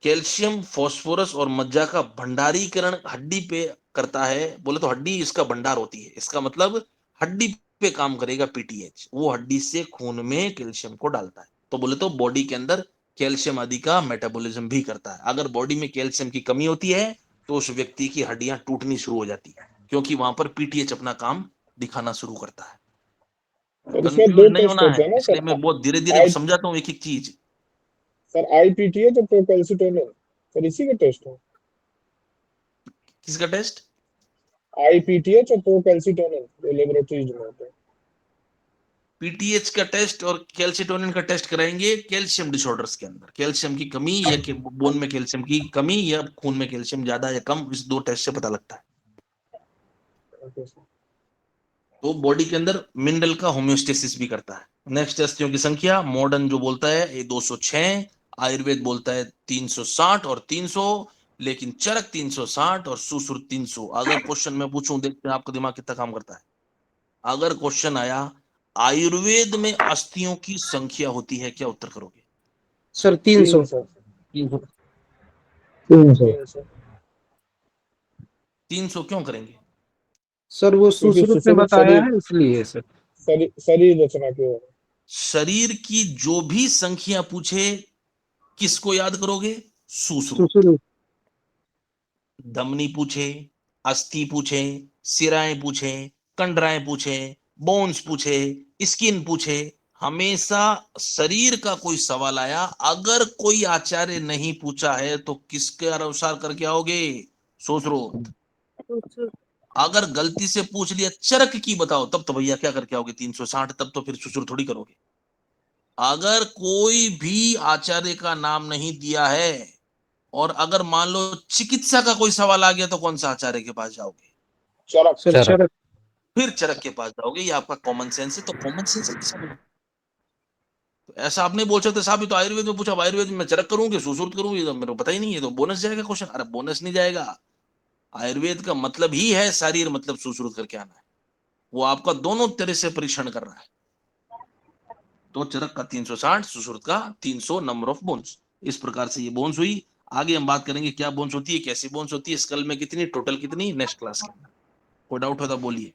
कैल्शियम, फास्फोरस और मज्जा का भंडारीकरण हड्डी पे करता है, बोले तो हड्डी इसका भंडार होती है, इसका मतलब हड्डी पे काम करेगा पीटीएच, वो हड्डी से खून में कैल्शियम को डालता है। तो बोले तो बॉडी के अंदर कैल्शियम आदि का मेटाबॉलिज्म भी करता है। अगर बॉडी में कैल्शियम की कमी होती है तो उस व्यक्ति की हड्डियां टूटनी शुरू हो जाती है, क्योंकि वहां पर पीटीएच अपना काम दिखाना शुरू करता है। सर इसमें कंफ्यूज दो नहीं टेस्ट होना होते है, हैं ना इसलिए सर? मैं बहुत धीरे धीरे आई समझाता हूँ एक एक चीज। सर आईपीटीएच और प्रोकैल्सिटोनिन, सर इसी के टेस्ट हो? किसका टेस्ट? आईपीटीएच और प्रोकैल्सिटोनिन जो लेबोरेटरीज में होते हैं। पीटीएच का टेस्ट और कैल्सिटोनिन का टेस्ट कराएंगे कैल्शियम डिसऑर्डर्स के अंदर, कैल्शियम की कमी या बोन में कैल्शियम की कमी या खून में कैल्शियम ज्यादा या कम, इस दो टेस्ट से पता लगता है। Okay sir. तो बॉडी के अंदर मिनरल का होम्योस्टेसिस भी करता है। नेक्स्ट टेस्टियों की संख्या, मॉडर्न जो बोलता है ये 206, आयुर्वेद बोलता है 360 और 300, लेकिन चरक 360 और सुश्रुत 300। अगर क्वेश्चन में पूछूं, देखते हैं आपका दिमाग कितना काम करता है। अगर क्वेश्चन आया आयुर्वेद में अस्थियों की संख्या होती है, क्या उत्तर करोगे? सर 300। 300। 300। 300। 300 क्यों करेंगे? सर वो क्योंकि सुश्रुत ने सुश्रुत बताया शरीर है इसलिए सर। शरीर रचना के हो। शरीर की जो भी संख्या पूछे किसको याद करोगे? सुश्रुत। सुश्रुत। धमनी पूछे, अस्थि पूछे, सिराएं पूछे, कंडराएं पूछे, बोन्स पूछे, स्किन पूछे, हमेशा शरीर का कोई सवाल आया, अगर कोई आचार्य नहीं पूछा है तो किसके अनुसार करके आओगे? सुश्रुत। अगर गलती से पूछ लिया चरक की बताओ, तब तो भैया क्या करके आओगे 360, तब तो फिर सुश्रुत थोड़ी करोगे। अगर कोई भी आचार्य का नाम नहीं दिया है और अगर मान लो चिकित्सा का कोई सवाल आ गया तो कौन सा आचार्य के पास जाओगे? चरक। सर चरक। फिर चरक के पास जाओगे। ये आपका कॉमन सेंस है, तो कॉमन सेंस तो ऐसा आप नहीं बोल सकते साहब ये तो आयुर्वेद में पूछा, आयुर्वेद में चरक करूं कि सुश्रुत करूं, ये तो मेरे को पता ही नहीं है, तो बोनस जाएगा क्वेश्चन। अरे बोनस नहीं जाएगा, आयुर्वेद का मतलब ही है शरीर मतलब सुश्रुत करके आना है, वो आपका दोनों तरह से परीक्षण कर रहा है। तो चरक का 360, सुश्रुत का 300 नंबर ऑफ बोन्स। इस प्रकार से ये बोन्स हुई। आगे हम बात करेंगे क्या बोन्स होती है, कैसी बोन्स होती है, स्कल में कितनी, टोटल कितनी, नेक्स्ट क्लास के अंदर। कोई डाउट हो तो बोलिए।